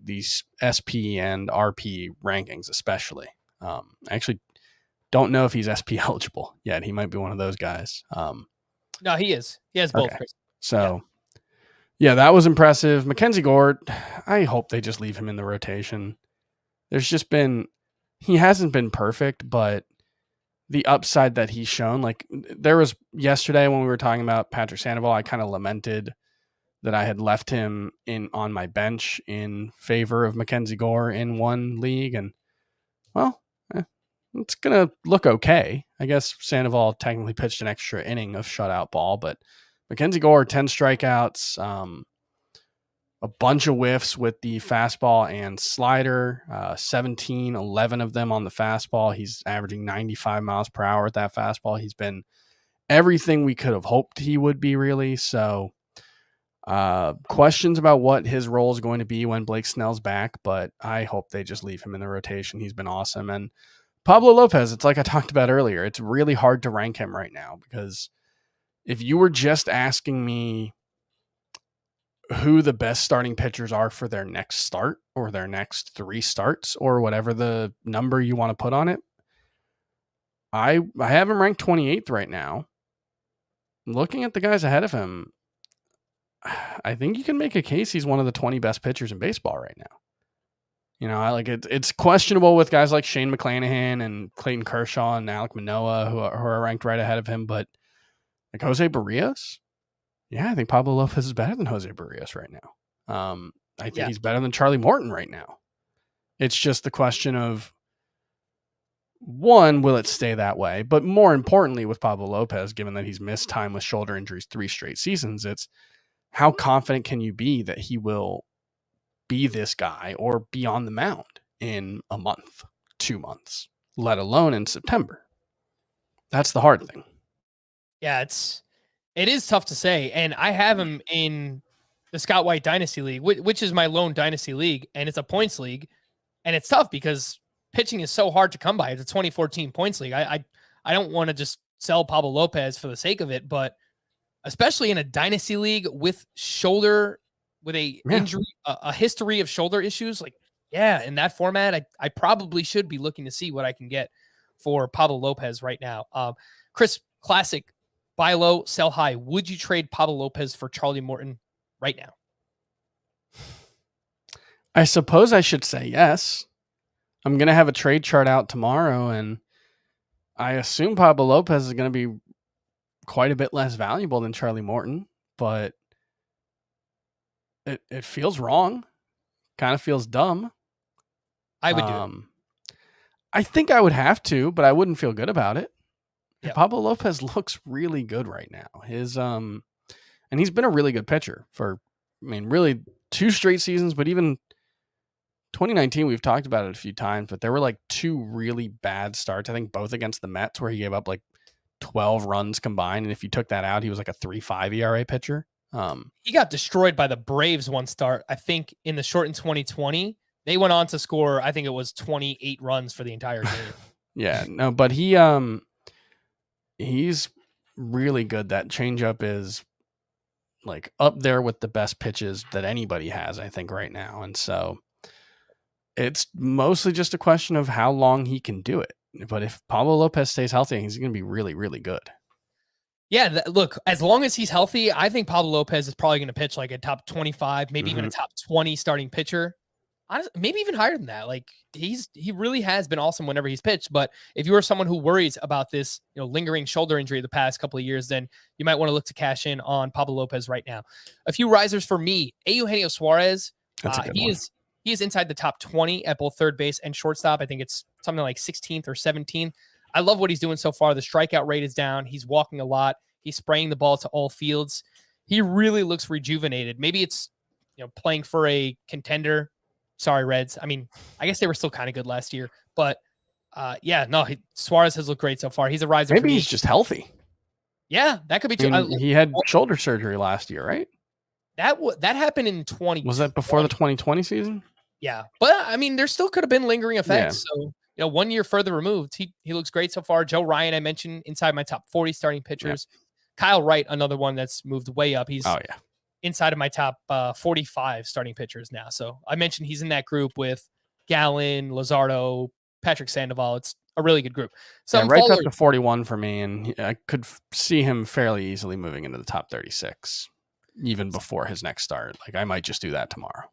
SP and RP rankings, especially. I actually don't know if he's SP eligible yet. He might be one of those guys. No, he is. He has both. Okay. So, yeah, that was impressive. Mackenzie Gore, I hope they just leave him in the rotation. He hasn't been perfect, but the upside that he's shown, like there was yesterday when we were talking about Patrick Sandoval, I kind of lamented that I had left him on my bench in favor of Mackenzie Gore in one league. And it's going to look okay. I guess Sandoval technically pitched an extra inning of shutout ball, but Mackenzie Gore, 10 strikeouts, a bunch of whiffs with the fastball and slider, 11 of them on the fastball. He's averaging 95 miles per hour with that fastball. He's been everything we could have hoped he would be, really. So questions about what his role is going to be when Blake Snell's back, but I hope they just leave him in the rotation. He's been awesome. And Pablo Lopez, it's like I talked about earlier. It's really hard to rank him right now, because if you were just asking me who the best starting pitchers are for their next start or their next 3 starts or whatever the number you want to put on it, I have him ranked 28th right now. Looking at the guys ahead of him, I think you can make a case he's one of the 20 best pitchers in baseball right now. I like it. It's questionable with guys like Shane McClanahan and Clayton Kershaw and Alek Manoah who are ranked right ahead of him, but like Jose Barrios, yeah, I think Pablo Lopez is better than Jose Barrios right now. I think he's better than Charlie Morton right now. It's just the question of, one, will it stay that way? But more importantly, with Pablo Lopez, given that he's missed time with shoulder injuries 3 straight seasons, it's how confident can you be that he will be this guy or be on the mound in a month, 2 months, let alone in September? That's the hard thing. Yeah, it is tough to say. And I have him in the Scott White Dynasty League, which is my lone Dynasty League, and it's a points league. And it's tough because pitching is so hard to come by. It's a 2014 points league. I don't want to just sell Pablo Lopez for the sake of it, but especially in a Dynasty League with injury, a history of shoulder issues, in that format, I probably should be looking to see what I can get for Pablo Lopez right now. Chris, classic, buy low, sell high. Would you trade Pablo Lopez for Charlie Morton right now? I suppose I should say yes. I'm going to have a trade chart out tomorrow, and I assume Pablo Lopez is going to be quite a bit less valuable than Charlie Morton, but it feels wrong. Kind of feels dumb. I would do it. I think I would have to, but I wouldn't feel good about it. Yep. Pablo Lopez looks really good right now. And he's been a really good pitcher for, really 2 straight seasons, but even 2019, we've talked about it a few times, but there were 2 really bad starts. I think both against the Mets, where he gave up 12 runs combined. And if you took that out, he was a 3.5 ERA pitcher. He got destroyed by the Braves one start, I think, in the shortened 2020. They went on to score, I think it was 28 runs for the entire game. Yeah, no, but he's really good. That changeup is up there with the best pitches that anybody has, I think, right now. And so it's mostly just a question of how long he can do it. But if Pablo Lopez stays healthy, he's going to be really, really good. Yeah, look, as long as he's healthy, I think Pablo Lopez is probably going to pitch like a top 25, maybe even a top 20 starting pitcher. Honestly, maybe even higher than that. Like he really has been awesome whenever he's pitched. But if you are someone who worries about this, lingering shoulder injury the past couple of years, then you might want to look to cash in on Pablo Lopez right now. A few risers for me: Eugenio Suarez. That's a good one. He is inside the top 20 at both third base and shortstop. I think it's something like 16th or 17th. I love what he's doing so far. The strikeout rate is down. He's walking a lot. He's spraying the ball to all fields. He really looks rejuvenated. Maybe it's playing for a contender. Sorry, Reds. I mean, I guess they were still kind of good last year, but Suarez has looked great so far. He's a riser. Maybe he's just healthy. Yeah, that could be true. He had shoulder surgery last year, right? That happened in 2020. Was that before the 2020 season? Yeah, but I mean, there still could have been lingering effects. Yeah. So 1 year further removed, he looks great so far. Joe Ryan, I mentioned, inside my top 40 starting pitchers. Yeah. Kyle Wright, another one that's moved way up. He's inside of my top 45 starting pitchers now. So I mentioned he's in that group with Gallen, Luzardo, Patrick Sandoval. It's a really good group. So Wright's up to 41 for me, and I could see him fairly easily moving into the top 36 even before his next start. Like I might just do that tomorrow.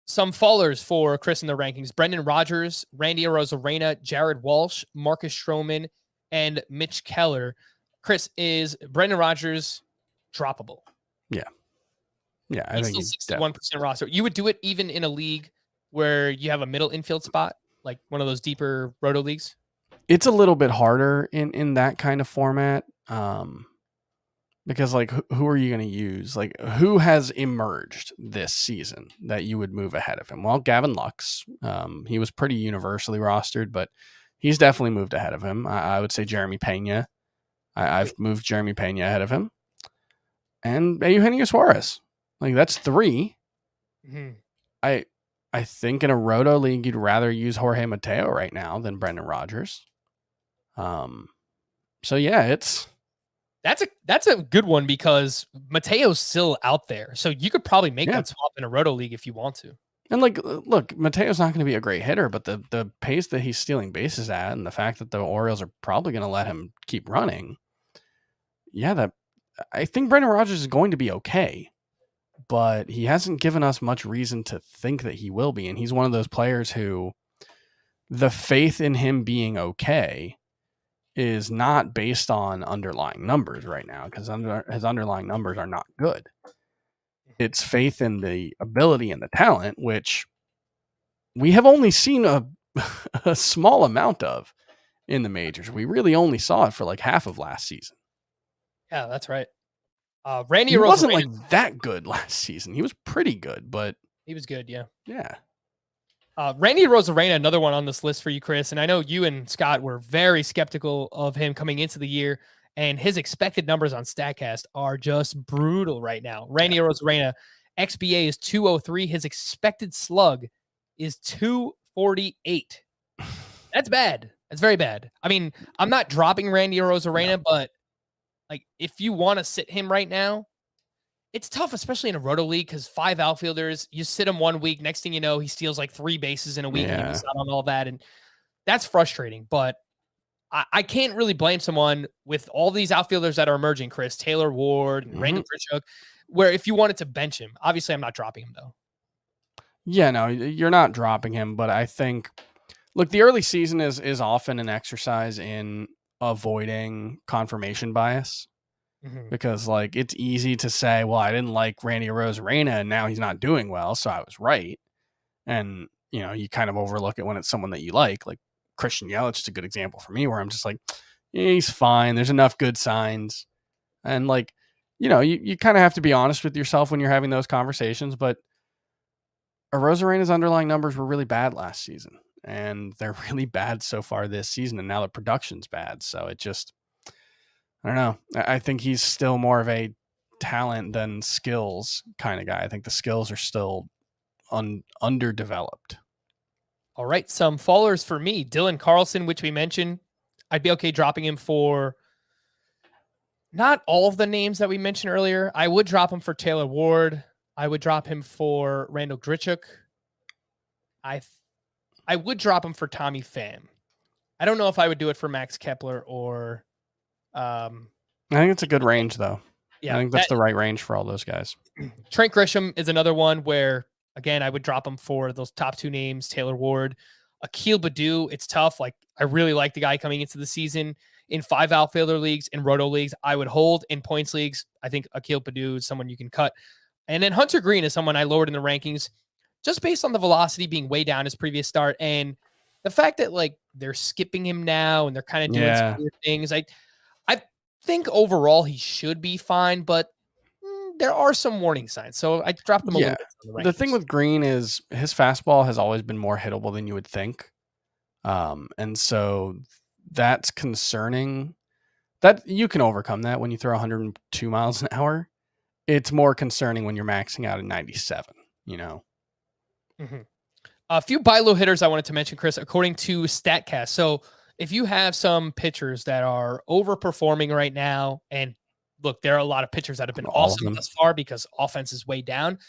Some fallers for Chris in the rankings: Brendan Rodgers, Randy Arozarena, Jared Walsh, Marcus Stroman, and Mitch Keller. Chris, is Brendan Rodgers droppable? Yeah. Yeah, I think he's 61% roster. You would do it even in a league where you have a middle infield spot, like one of those deeper roto leagues? It's a little bit harder in that kind of format. Because like, who are you going to use? Like, who has emerged this season that you would move ahead of him? Well, Gavin Lux, he was pretty universally rostered, but he's definitely moved ahead of him. I would say Jeremy Pena. I've moved Jeremy Pena ahead of him. And Eugenio Suarez. Like, that's 3. Mm-hmm. I think in a roto league, you'd rather use Jorge Mateo right now than Brendan Rodgers. So yeah, that's a good one because Mateo's still out there. So you could probably make that swap in a roto league if you want to. And like, look, Mateo's not going to be a great hitter, but the pace that he's stealing bases at and the fact that the Orioles are probably going to let him keep running. Yeah, I think Brendan Rodgers is going to be okay, but he hasn't given us much reason to think that he will be. And he's one of those players who the faith in him being okay is not based on underlying numbers right now, because his underlying numbers are not good. It's faith in the ability and the talent, which we have only seen a small amount of in the majors. We really only saw it for like half of last season. Yeah, that's right. Randy He wasn't like that good last season. He was pretty good, but he was good. Yeah. Yeah. Randy Arozarena, another one on this list for you, Chris. And I know you and Scott were very skeptical of him coming into the year, and his expected numbers on StatCast are just brutal right now. Randy Arozarena, XBA is 203. His expected slug is 248. That's bad. That's very bad. I mean, I'm not dropping Randy Arozarena, but like if you want to sit him right now, it's tough, especially in a roto league, because 5 outfielders, you sit him 1 week. Next thing you know, he steals like 3 bases in a week and he misses out on all that. And that's frustrating. But I can't really blame someone with all these outfielders that are emerging, Chris, Taylor Ward, and Randall Grichuk, where if you wanted to bench him, obviously I'm not dropping him though. Yeah, no, you're not dropping him. But I think, look, the early season is often an exercise in avoiding confirmation bias. Because like it's easy to say, well, I didn't like Randy Arozarena and now he's not doing well, so I was right. And you kind of overlook it when it's someone that you like Christian Yelich is a good example for me, where I'm just like, yeah, he's fine. There's enough good signs, and like you kind of have to be honest with yourself when you're having those conversations. But Arozarena's underlying numbers were really bad last season, and they're really bad so far this season, and now the production's bad. So it just, I don't know. I think he's still more of a talent than skills kind of guy. I think the skills are still underdeveloped. All right. Some fallers for me. Dylan Carlson, which we mentioned. I'd be okay dropping him for not all of the names that we mentioned earlier. I would drop him for Taylor Ward. I would drop him for Randall Grichuk. I would drop him for Tommy Pham. I don't know if I would do it for Max Kepler or I think it's a good range, though. Yeah, I think that's the right range for all those guys. Trent Grisham is another one where, again, I would drop him for those top two names, Taylor Ward. Akil Baddoo, it's tough. Like, I really like the guy coming into the season. In 5 outfielder leagues, in roto leagues, I would hold. In points leagues, I think Akil Baddoo is someone you can cut. And then Hunter Green is someone I lowered in the rankings just based on the velocity being way down his previous start and the fact that, like, they're skipping him now and they're kind of doing some weird things. I think overall he should be fine, but there are some warning signs. So I dropped them a little bit on the rankings. The thing with Green is his fastball has always been more hittable than you would think. And so that's concerning. That you can overcome that when you throw 102 miles an hour. It's more concerning when you're maxing out at 97, you know? Mm-hmm. A few buy low hitters I wanted to mention, Chris, according to StatCast. So if you have some pitchers that are overperforming right now, and look, there are a lot of pitchers that have been awesome thus far because offense is way down.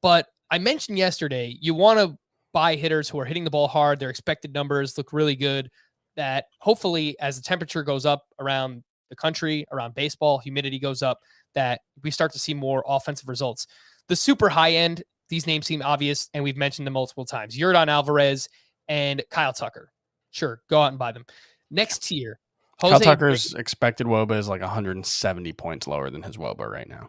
But I mentioned yesterday, you want to buy hitters who are hitting the ball hard. Their expected numbers look really good. That hopefully, as the temperature goes up around the country, around baseball, humidity goes up, that we start to see more offensive results. The super high end, these names seem obvious, and we've mentioned them multiple times. Yordan Alvarez and Kyle Tucker. Sure, go out and buy them. Next tier, Kyle Tucker's expected WOBA is like 170 points lower than his WOBA right now.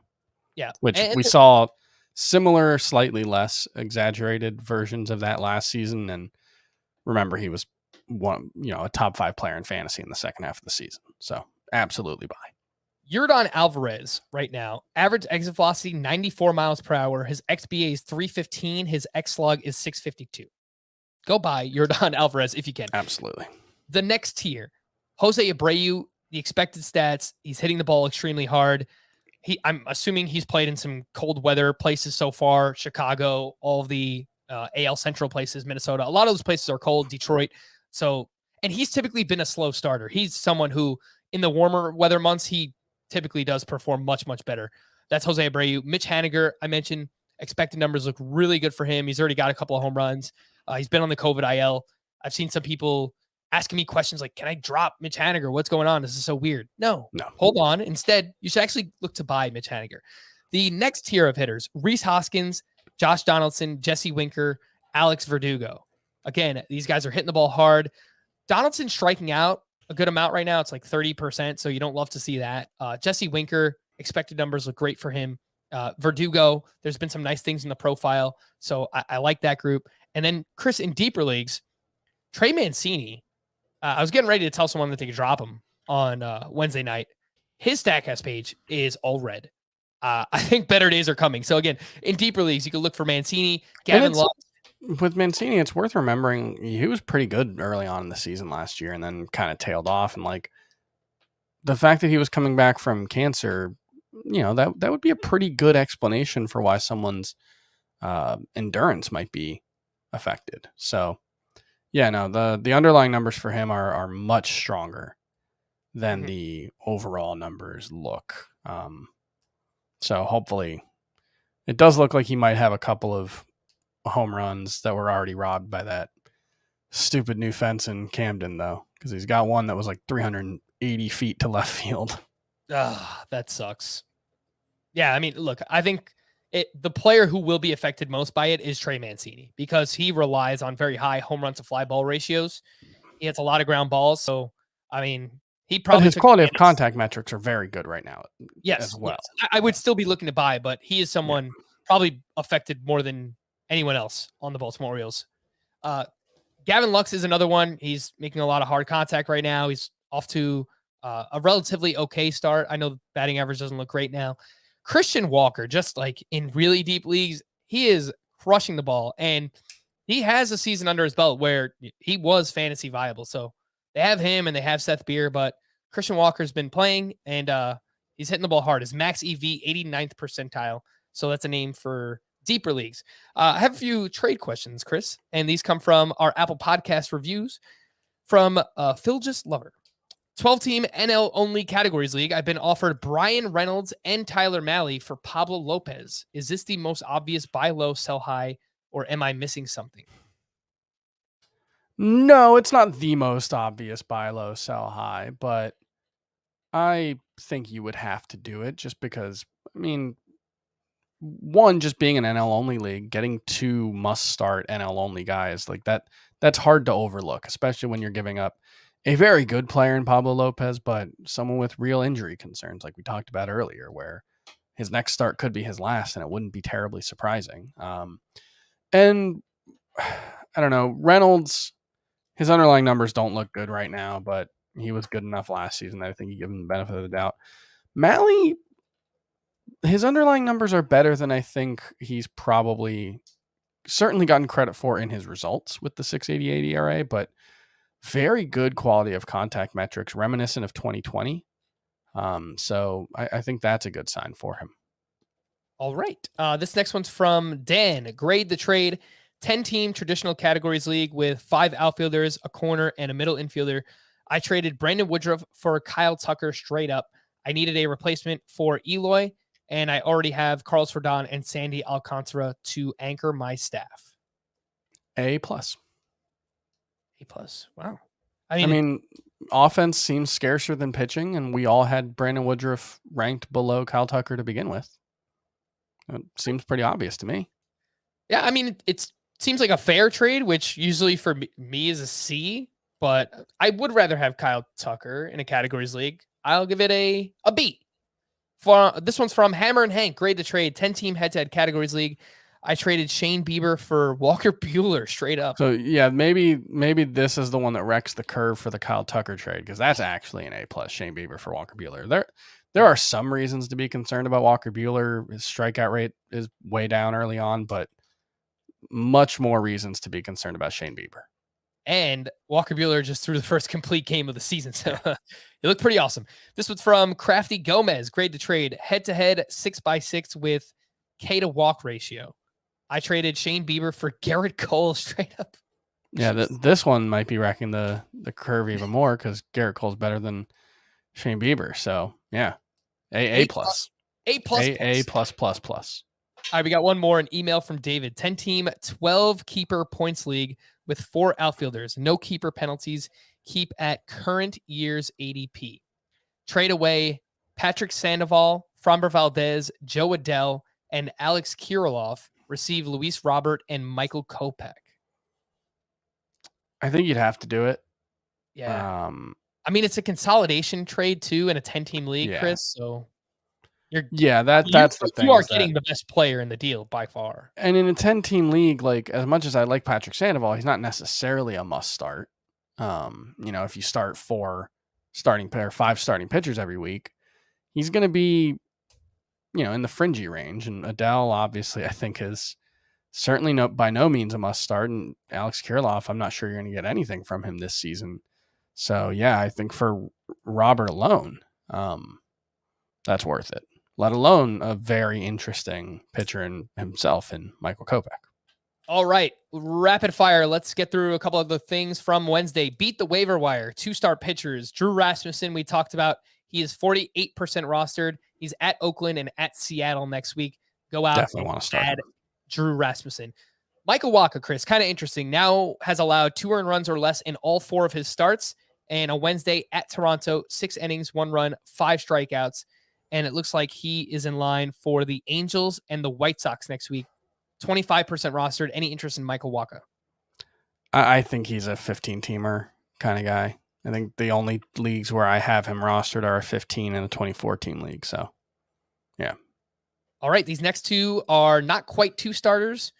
Yeah. Which we saw similar, slightly less exaggerated versions of that last season. And remember, he was a top 5 player in fantasy in the second half of the season. So absolutely buy. Yordan Alvarez right now, average exit velocity 94 miles per hour. His XBA is 315. His X slug is 652. Go buy Yordan Alvarez if you can. Absolutely. The next tier, Jose Abreu, the expected stats, he's hitting the ball extremely hard. I'm assuming he's played in some cold weather places so far, Chicago, all of the AL Central places, Minnesota. A lot of those places are cold, Detroit. So, and he's typically been a slow starter. He's someone who, in the warmer weather months, he typically does perform much, much better. That's Jose Abreu. Mitch Haniger, I mentioned, expected numbers look really good for him. He's already got a couple of home runs. He's been on the COVID IL. I've seen some people asking me questions like, can I drop Mitch Haniger? What's going on? This is so weird. No, hold on. Instead, you should actually look to buy Mitch Haniger. The next tier of hitters, Rhys Hoskins, Josh Donaldson, Jesse Winker, Alex Verdugo. Again, these guys are hitting the ball hard. Donaldson's striking out a good amount right now. It's like 30%, so you don't love to see that. Jesse Winker, expected numbers look great for him. Verdugo, there's been some nice things in the profile, so I like that group. And then, Chris, in deeper leagues, Trey Mancini, I was getting ready to tell someone that they could drop him on Wednesday night. His StatCast page is all red. I think better days are coming. So again, in deeper leagues, you can look for Mancini, Gavin Lux. With Mancini, it's worth remembering he was pretty good early on in the season last year and then kind of tailed off. And like the fact that he was coming back from cancer, that would be a pretty good explanation for why someone's endurance might be affected. So yeah, no, the underlying numbers for him are much stronger than the overall numbers look. So hopefully it does look like he might have a couple of home runs that were already robbed by that stupid new fence in Camden, though, because he's got one that was like 380 feet to left field. That sucks. Yeah, I mean, look, I think the player who will be affected most by it is Trey Mancini because he relies on very high home run to fly ball ratios. He hits a lot of ground balls. So, I mean, he probably. But his quality of contact metrics are very good right now. Yes. As well. Yes. I would still be looking to buy, but he is someone probably affected more than anyone else on the Baltimore Orioles. Gavin Lux is another one. He's making a lot of hard contact right now. He's off to a relatively okay start. I know the batting average doesn't look great now. Christian Walker, just like in really deep leagues, he is crushing the ball. And he has a season under his belt where he was fantasy viable. So they have him and they have Seth Beer, but Christian Walker's been playing and he's hitting the ball hard. His max EV, 89th percentile. So that's a name for deeper leagues. I have a few trade questions, Chris, and these come from our Apple Podcast reviews from Phil Just Lover. 12-team NL only categories league. I've been offered Brian Reynolds and Tyler Mahle for Pablo Lopez. Is this the most obvious buy low, sell high, or am I missing something? No, it's not the most obvious buy low, sell high, but I think you would have to do it just because, I mean, one, just being an NL only league, getting 2 must start NL only guys like that's hard to overlook, especially when you're giving up a very good player in Pablo Lopez, but someone with real injury concerns, like we talked about earlier, where his next start could be his last, and it wouldn't be terribly surprising. And I don't know, Reynolds, his underlying numbers don't look good right now, but he was good enough last season that I think you give him the benefit of the doubt. Malley, his underlying numbers are better than I think he's probably certainly gotten credit for in his results with the 6.88 ERA, but very good quality of contact metrics, reminiscent of 2020. So I think that's a good sign for him. All right. This next one's from Dan. Grade the trade. 10-team traditional categories league with 5 outfielders, a corner, and a middle infielder. I traded Brandon Woodruff for Kyle Tucker straight up. I needed a replacement for Eloy, and I already have Carlos Rodon and Sandy Alcantara to anchor my staff. A+. A+. Wow. I mean, offense seems scarcer than pitching, and we all had Brandon Woodruff ranked below Kyle Tucker to begin with. It seems pretty obvious to me. Yeah, I mean, it seems like a fair trade, which usually for me is a C, but I would rather have Kyle Tucker in a categories league. I'll give it a B. This one's from Hammer and Hank. Grade the trade. 10-team head-to-head categories league. I traded Shane Bieber for Walker Buehler straight up. So yeah, maybe this is the one that wrecks the curve for the Kyle Tucker trade, because that's actually an A+. Shane Bieber for Walker Buehler. There are some reasons to be concerned about Walker Buehler. His strikeout rate is way down early on, but much more reasons to be concerned about Shane Bieber. And Walker Buehler just threw the first complete game of the season. So it looked pretty awesome. This was from Crafty Gomez. Grade the trade. Head-to-head 6x6 with K to walk ratio. I traded Shane Bieber for Garrett Cole straight up. Yeah, this one might be wrecking the curve even more because Garrett Cole's better than Shane Bieber. So yeah, A+. A++. A++++. All right, we got one more, an email from David. 10-team, 12-keeper points league with 4 outfielders. No keeper penalties. Keep at current year's ADP. Trade away Patrick Sandoval, Framber Valdez, Joe Adell, and Alex Kirilloff. Receive Luis Robert and Michael Kopech. I think you'd have to do it. Yeah. I mean, it's a consolidation trade too in a 10-team league, Yeah. Chris. So that's the thing. You are getting the best player in the deal by far. And in a 10-team league, like as much as I like Patrick Sandoval, he's not necessarily a must start. If you start 5 starting pitchers every week, he's going to be, in the fringy range. And Adele, obviously, I think is certainly by no means a must start. And Alex Kirilloff, I'm not sure you're going to get anything from him this season. So yeah, I think for Robert alone, that's worth it. Let alone a very interesting pitcher in himself in Michael Kopech. All right, rapid fire. Let's get through a couple of the things from Wednesday. Beat the waiver wire. 2-star pitchers. Drew Rasmussen, we talked about. He is 48% rostered. He's at Oakland and at Seattle next week. Go out Definitely want to start add Drew Rasmussen. Michael Wacha, Chris, kind of interesting. Now has allowed 2 earned runs or less in all 4 of his starts. And a Wednesday at Toronto, 6 innings, 1 run, 5 strikeouts. And it looks like he is in line for the Angels and the White Sox next week. 25% rostered. Any interest in Michael Wacha? I think he's a 15-teamer kind of guy. I think the only leagues where I have him rostered are a 15 and a 24-team league. So, yeah. All right. These next 2 are not quite 2 starters.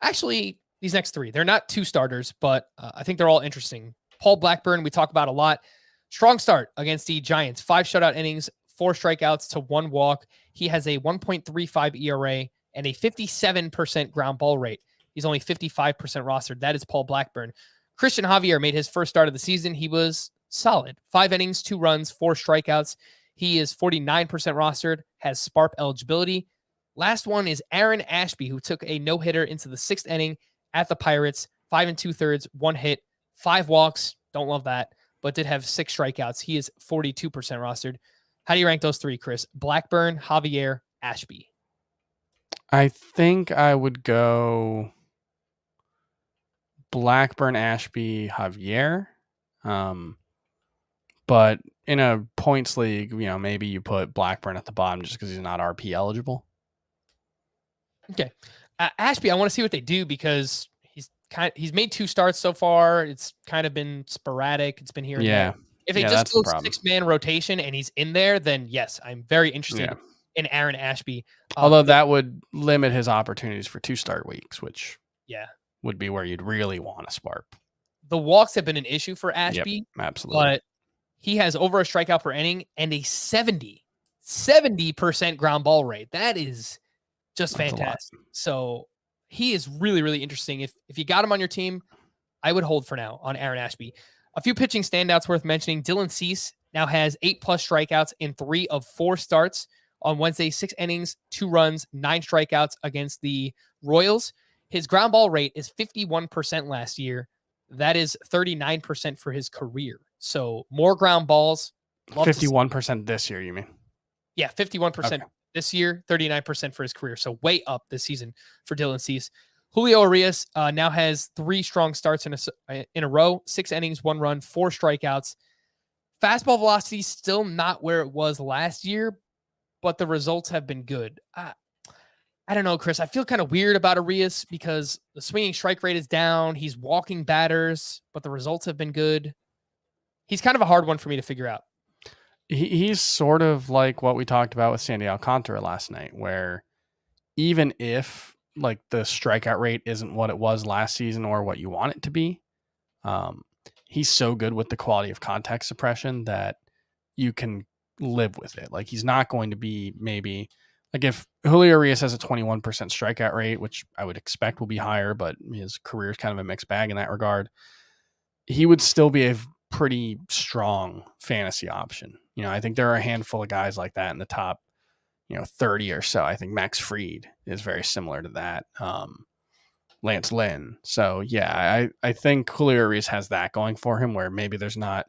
Actually, these next 3, they're not 2 starters, but I think they're all interesting. Paul Blackburn, we talk about a lot. Strong start against the Giants. 5 shutout innings, 4 strikeouts to 1 walk. He has a 1.35 ERA and a 57% ground ball rate. He's only 55% rostered. That is Paul Blackburn. Christian Javier made his first start of the season. He was solid. 5 innings, 2 runs, 4 strikeouts. He is 49% rostered, has SPARP eligibility. Last one is Aaron Ashby, who took a no-hitter into the 6th inning at the Pirates. 5 2/3, 1 hit, 5 walks. Don't love that, but did have 6 strikeouts. He is 42% rostered. How do you rank those 3, Chris? Blackburn, Javier, Ashby. I think I would go Blackburn, Ashby, Javier. But in a points league, maybe you put Blackburn at the bottom just because he's not RP eligible. Okay. Ashby, I want to see what they do because he's made 2 starts so far. It's kind of been sporadic. It's been here and there. If they just go 6-man rotation and he's in there, then yes, I'm very interested in Aaron Ashby. Although that would limit his opportunities for 2-start weeks, which would be where you'd really want to spark. The walks have been an issue for Ashby. Yep, absolutely. But he has over a strikeout per inning and a 70% ground ball rate. That is just fantastic. So he is really, really interesting. If you got him on your team, I would hold for now on Aaron Ashby. A few pitching standouts worth mentioning. Dylan Cease now has 8+ strikeouts in 3 of 4 starts on Wednesday, 6 innings, 2 runs, 9 strikeouts against the Royals. His ground ball rate is 51% last year. That is 39% for his career. So more ground balls. 51% this year, you mean? Yeah, 51% this year, 39% for his career. So way up this season for Dylan Cease. Julio Urias now has 3 strong starts in a row, 6 innings, 1 run, 4 strikeouts. Fastball velocity still not where it was last year, but the results have been good. I don't know, Chris. I feel kind of weird about Urias because the swinging strike rate is down. He's walking batters, but the results have been good. He's kind of a hard one for me to figure out. He's sort of like what we talked about with Sandy Alcantara last night, where even if like the strikeout rate isn't what it was last season or what you want it to be, he's so good with the quality of contact suppression that you can live with it. Like he's not going to be maybe like if Julio Urias has a 21% strikeout rate, which I would expect will be higher, but his career is kind of a mixed bag in that regard. He would still be a pretty strong fantasy option. I think there are a handful of guys like that in the top, 30 or so. I think Max Fried is very similar to that. Lance Lynn. So yeah, I think Julio Urias has that going for him where maybe there's not,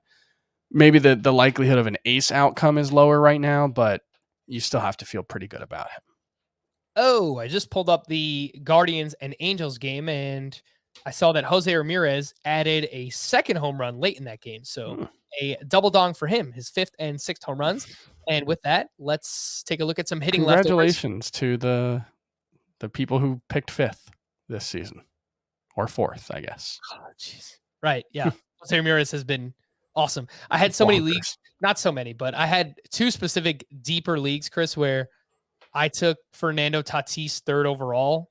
maybe the likelihood of an ace outcome is lower right now, but you still have to feel pretty good about him. Oh, I just pulled up the Guardians and Angels game and I saw that Jose Ramirez added a 2nd home run late in that game. So a double dong for him, his 5th and 6th home runs. And with that, let's take a look at some hitting leftovers. Congratulations to the people who picked 5th this season or 4th, I guess. Oh, jeez. Right. Yeah. Jose Ramirez has been awesome. I had so many leagues, not so many, but I had 2 specific deeper leagues, Chris, where I took Fernando Tatis 3rd overall.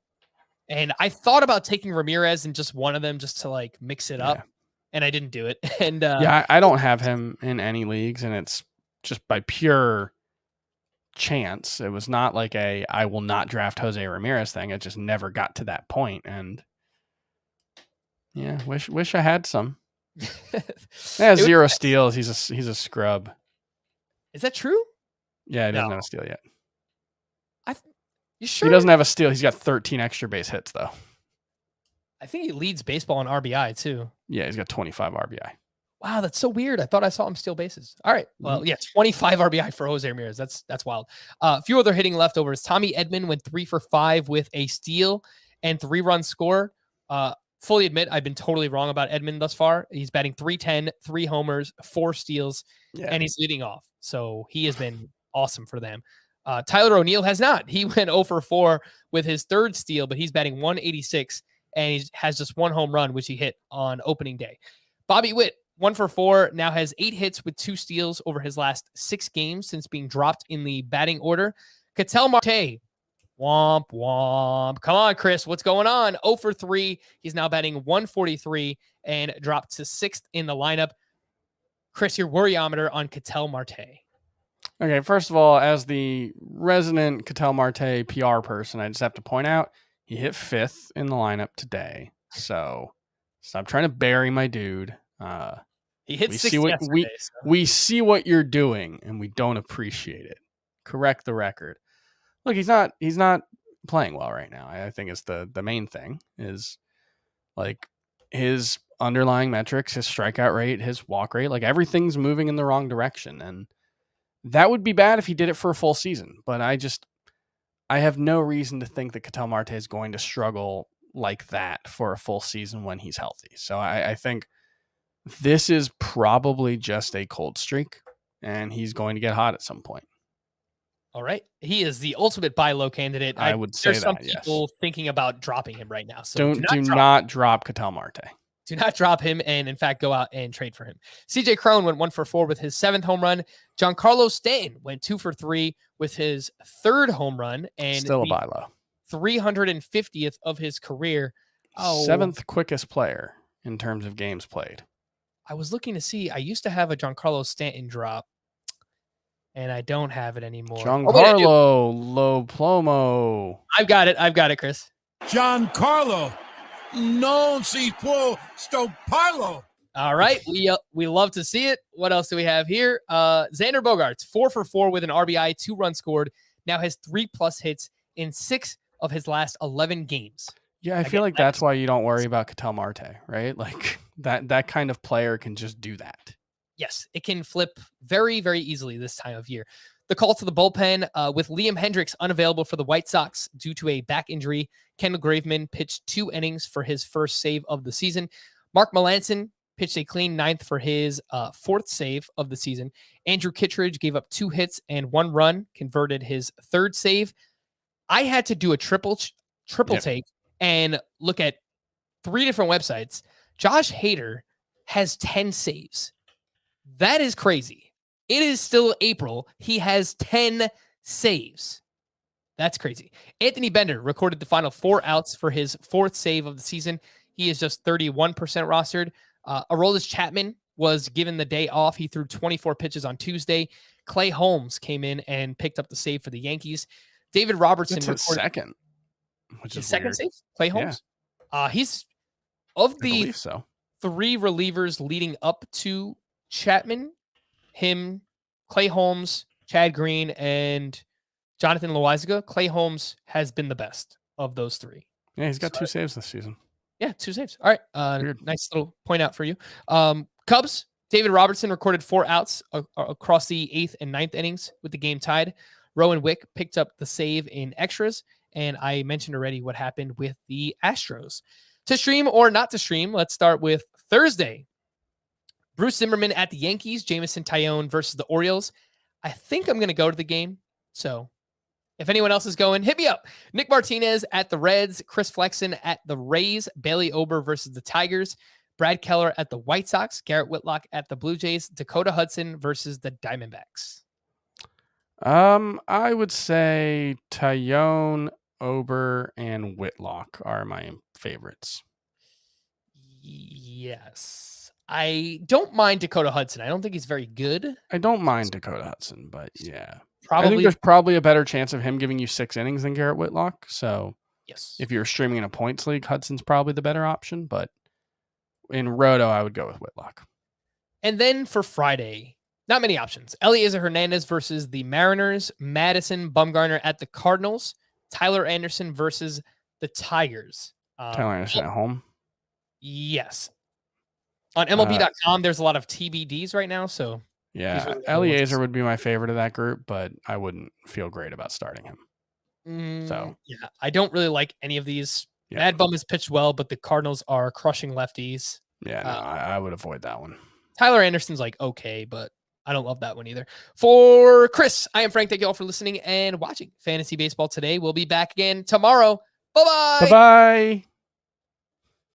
And I thought about taking Ramirez in just one of them just to like mix it up. And I didn't do it. And I don't have him in any leagues, and it's just by pure chance. It was not like I will not draft Jose Ramirez thing. It just never got to that point. And yeah, wish I had some. Yeah, 0 steals. He's a scrub. Is that true? Yeah, he doesn't have a steal yet. You sure? He doesn't have a steal. He's got 13 extra base hits, though. I think he leads baseball in RBI, too. Yeah, he's got 25 RBI. Wow, that's so weird. I thought I saw him steal bases. All right. Well, yeah, 25 RBI for Jose Ramirez. That's wild. A few other hitting leftovers. Tommy Edman went 3 for 5 with a steal and 3-run score. Fully admit, I've been totally wrong about Edman thus far. He's batting .310, 3 homers, 4 steals, and he's leading off. So he has been awesome for them. Tyler O'Neill has not. He went 0 for 4 with his 3rd steal, but he's batting .186, and he has just 1 home run, which he hit on opening day. Bobby Witt, 1 for 4, now has 8 hits with 2 steals over his last 6 games since being dropped in the batting order. Ketel Marte, womp, womp. Come on, Chris, what's going on? 0 for 3. He's now batting .143 and dropped to 6th in the lineup. Chris, your worryometer on Ketel Marte. Okay, first of all, as the resident Ketel Marte PR person, I just have to point out he hit 5th in the lineup today. So stop trying to bury my dude. He hit 6th yesterday. We see what you're doing, and we don't appreciate it. Correct the record. Look, he's not playing well right now. I think it's the main thing is like his underlying metrics, his strikeout rate, his walk rate, like everything's moving in the wrong direction. And that would be bad if he did it for a full season. But I have no reason to think that Ketel Marte is going to struggle like that for a full season when he's healthy. So I think This is probably just a cold streak, and he's going to get hot at some point. All right. He is the ultimate buy low candidate. I would say there's some that, yes. people thinking about dropping him right now. So do not drop Ketel Marte. Do not drop him, and in fact, go out and trade for him. CJ Cron went 1 for 4 with his 7th home run. Giancarlo Stanton went 2 for 3 with his 3rd home run, and still a buy low. 350th of his career. 7th quickest player in terms of games played. I was looking to see. I used to have a Giancarlo Stanton drop, and I don't have it anymore. Giancarlo Lo Plomo. I've got it, Chris. Giancarlo non si può stopparlo. All right. We love to see it. What else do we have here? Xander Bogaerts, 4 for 4 with an RBI, 2 runs scored. Now has 3+ hits in 6 of his last 11 games. Yeah, I feel like that's why you don't worry about Ketel Marte, right? Like that kind of player can just do that. Yes, it can flip very, very easily this time of year. The call to the bullpen with Liam Hendricks unavailable for the White Sox due to a back injury. Kendall Graveman pitched 2 innings for his first save of the season. Mark Melancon pitched a clean 9th for his 4th save of the season. Andrew Kittredge gave up 2 hits and 1 run, converted his 3rd save. I had to do a triple take and look at 3 different websites. Josh Hader has 10 saves. That is crazy. It is still April. He has 10 saves. That's crazy. Anthony Bender recorded the final 4 outs for his 4th save of the season. He is just 31% rostered. Aroldis Chapman was given the day off. He threw 24 pitches on Tuesday. Clay Holmes came in and picked up the save for the Yankees. David Robertson recorded second, which is his second weird. save. Clay Holmes. Yeah. He's of the 3 relievers leading up to Chapman, him, Clay Holmes, Chad Green, and Jonathan Loaizaga. Clay Holmes has been the best of those 3. Yeah, he's got 2 saves this season. Yeah, 2 saves. All right. Nice little point out for you. Cubs, David Robertson recorded 4 outs across the 8th and 9th innings with the game tied. Rowan Wick picked up the save in extras. And I mentioned already what happened with the Astros. To stream or not to stream, let's start with Thursday. Bruce Zimmerman at the Yankees, Jameson Taillon versus the Orioles. I think I'm going to go to the game. So if anyone else is going, hit me up. Nick Martinez at the Reds, Chris Flexen at the Rays, Bailey Ober versus the Tigers, Brad Keller at the White Sox, Garrett Whitlock at the Blue Jays, Dakota Hudson versus the Diamondbacks. I would say Taillon, Ober, and Whitlock are my favorites. Yes. I don't mind Dakota Hudson. I don't think he's very good. I don't mind Dakota Hudson, but yeah. Probably, I think there's probably a better chance of him giving you 6 innings than Garrett Whitlock. So yes, if you're streaming in a points league, Hudson's probably the better option. But in Roto, I would go with Whitlock. And then for Friday, not many options. Eliezer Hernandez versus the Mariners, Madison Bumgarner at the Cardinals, Tyler Anderson versus the Tigers. Tyler Anderson at home? Yes. On MLB.com, there's a lot of TBDs right now. So yeah, Eliezer would be my favorite of that group, but I wouldn't feel great about starting him. So yeah, I don't really like any of these. Yeah. Mad Bum has pitched well, but the Cardinals are crushing lefties. Yeah, no, I would avoid that one. Tyler Anderson's like okay, but I don't love that one either. For Chris, I am Frank. Thank you all for listening and watching Fantasy Baseball today. We'll be back again tomorrow. Bye-bye. Bye-bye.